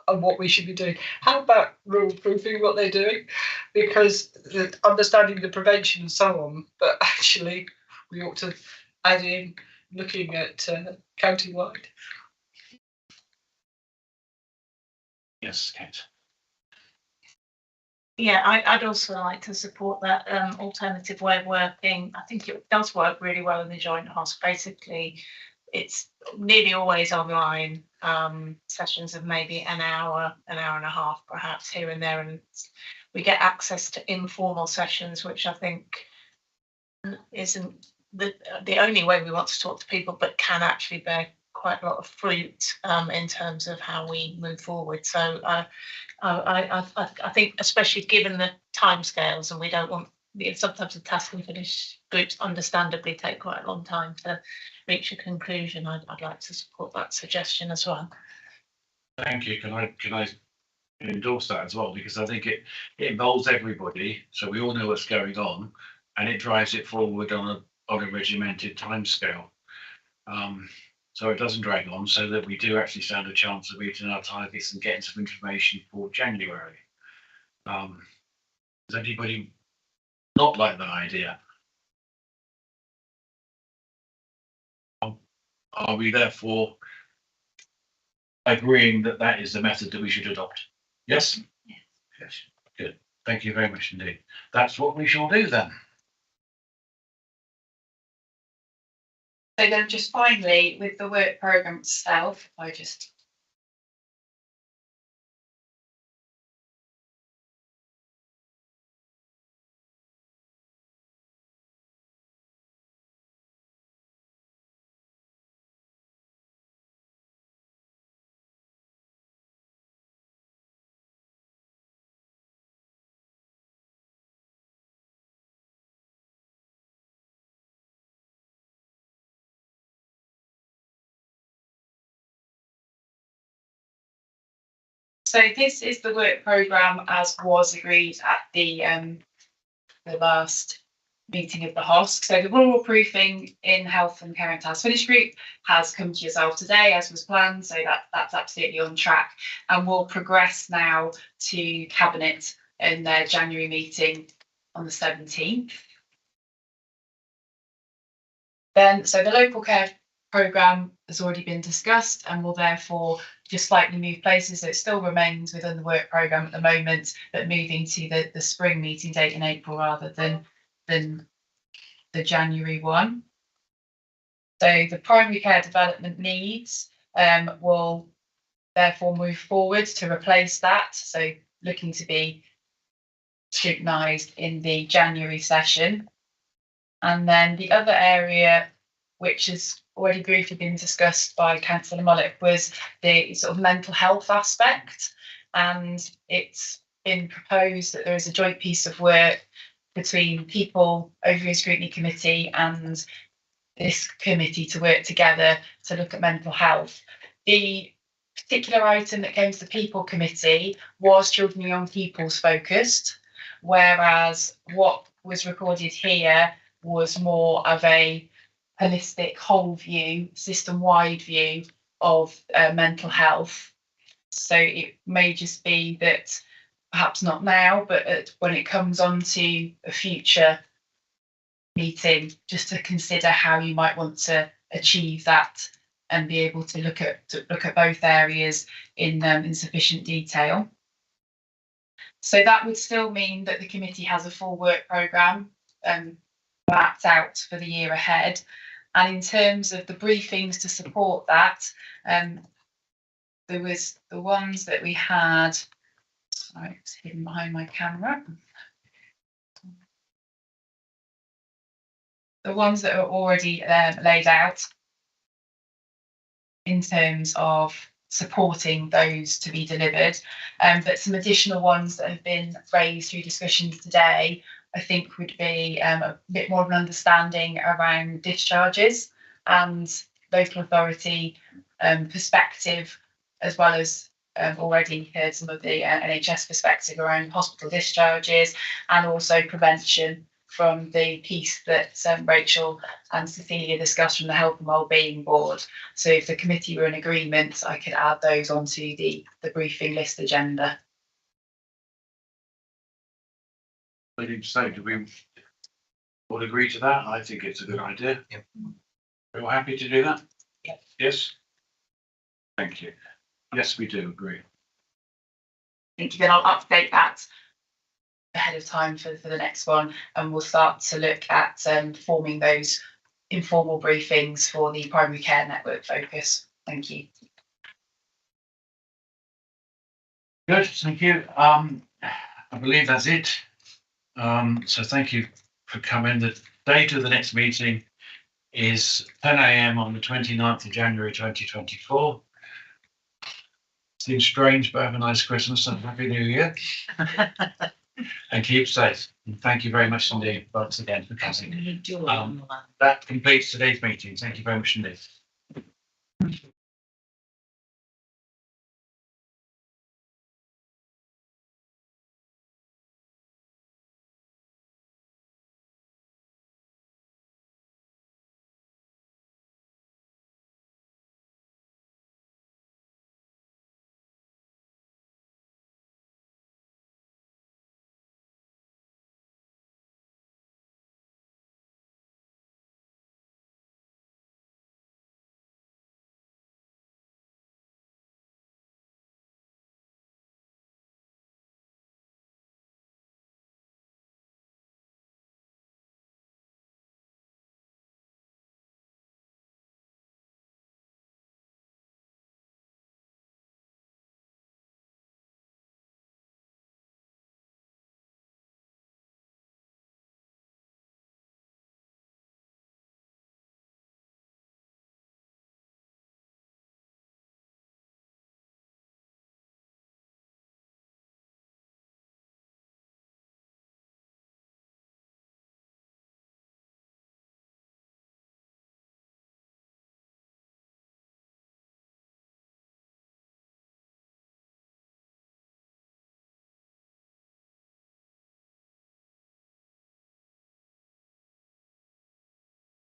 what we should be doing? How about rule proofing what they're doing? Because understanding the prevention and so on, but actually we ought to add in looking at county-wide. Yes, Kate. Yeah, I'd also like to support that alternative way of working. I think it does work really well in the joint house. Basically, it's nearly always online sessions of maybe an hour and a half, perhaps here and there, and we get access to informal sessions, which I think isn't the only way we want to talk to people, but can actually bear quite a lot of fruit in terms of how we move forward. So I think, especially given the timescales, and we don't want, sometimes the task and finish groups understandably take quite a long time to reach a conclusion. I'd like to support that suggestion as well. Thank you. Can I endorse that as well? Because I think it involves everybody, so we all know what's going on, and it drives it forward on a regimented timescale. So it doesn't drag on, so that we do actually stand a chance of meeting our targets and getting some information for January. Does anybody not like that idea? Are we therefore agreeing that that is the method that we should adopt? Yes? Yes. Good. Thank you very much indeed. That's what we shall do then. So then just finally, with the work programme itself, I just So this is the work programme as was agreed at the last meeting of the HOSC. So the rural proofing in health and care and task finish group has come to yourself today as was planned. So that's absolutely on track, and we'll progress now to cabinet in their January meeting on the 17th. Then, so the local care programme has already been discussed and will therefore just slightly move places. So it still remains within the work programme at the moment, but moving to the spring meeting date in April rather than the January one. So the primary care development needs will therefore move forward to replace that. So looking to be scrutinised in the January session. And then the other area, which has already briefly been discussed by Councillor Mullock, was the sort of mental health aspect. And it's been proposed that there is a joint piece of work between People, Overview Scrutiny Committee and this committee to work together to look at mental health. The particular item that came to the People Committee was children and young people's focused, whereas what was recorded here was more of a holistic whole view, system-wide view of mental health. So it may just be that perhaps not now, but when it comes on to a future meeting, just to consider how you might want to achieve that and be able to look at both areas in sufficient detail. So that would still mean that the committee has a full work programme mapped out for the year ahead. And in terms of the briefings to support that, there was the ones that we had. Sorry, it's hidden behind my camera. The ones that are already laid out in terms of supporting those to be delivered, but some additional ones that have been raised through discussions today, I think would be a bit more of an understanding around discharges and local authority perspective, as well as already heard some of the NHS perspective around hospital discharges and also prevention from the piece that Rachel and Cecilia discussed from the Health and Wellbeing Board. So if the committee were in agreement, I could add those onto the briefing list agenda. I need to say, do we all agree to that? I think it's a good idea. Yep. We're all happy to do that? Yep. Yes? Thank you. Yes, we do agree. Thank you. Then I'll update that ahead of time for the next one, and we'll start to look at forming those informal briefings for the primary care network focus. Thank you. Good, thank you. I believe that's it. So thank you for coming. The date of the next meeting is 10 AM on the 29th of January 2024. Seems strange, but have a nice Christmas and Happy New Year. And keep safe. And thank you very much indeed once again for coming. That completes today's meeting. Thank you very much indeed.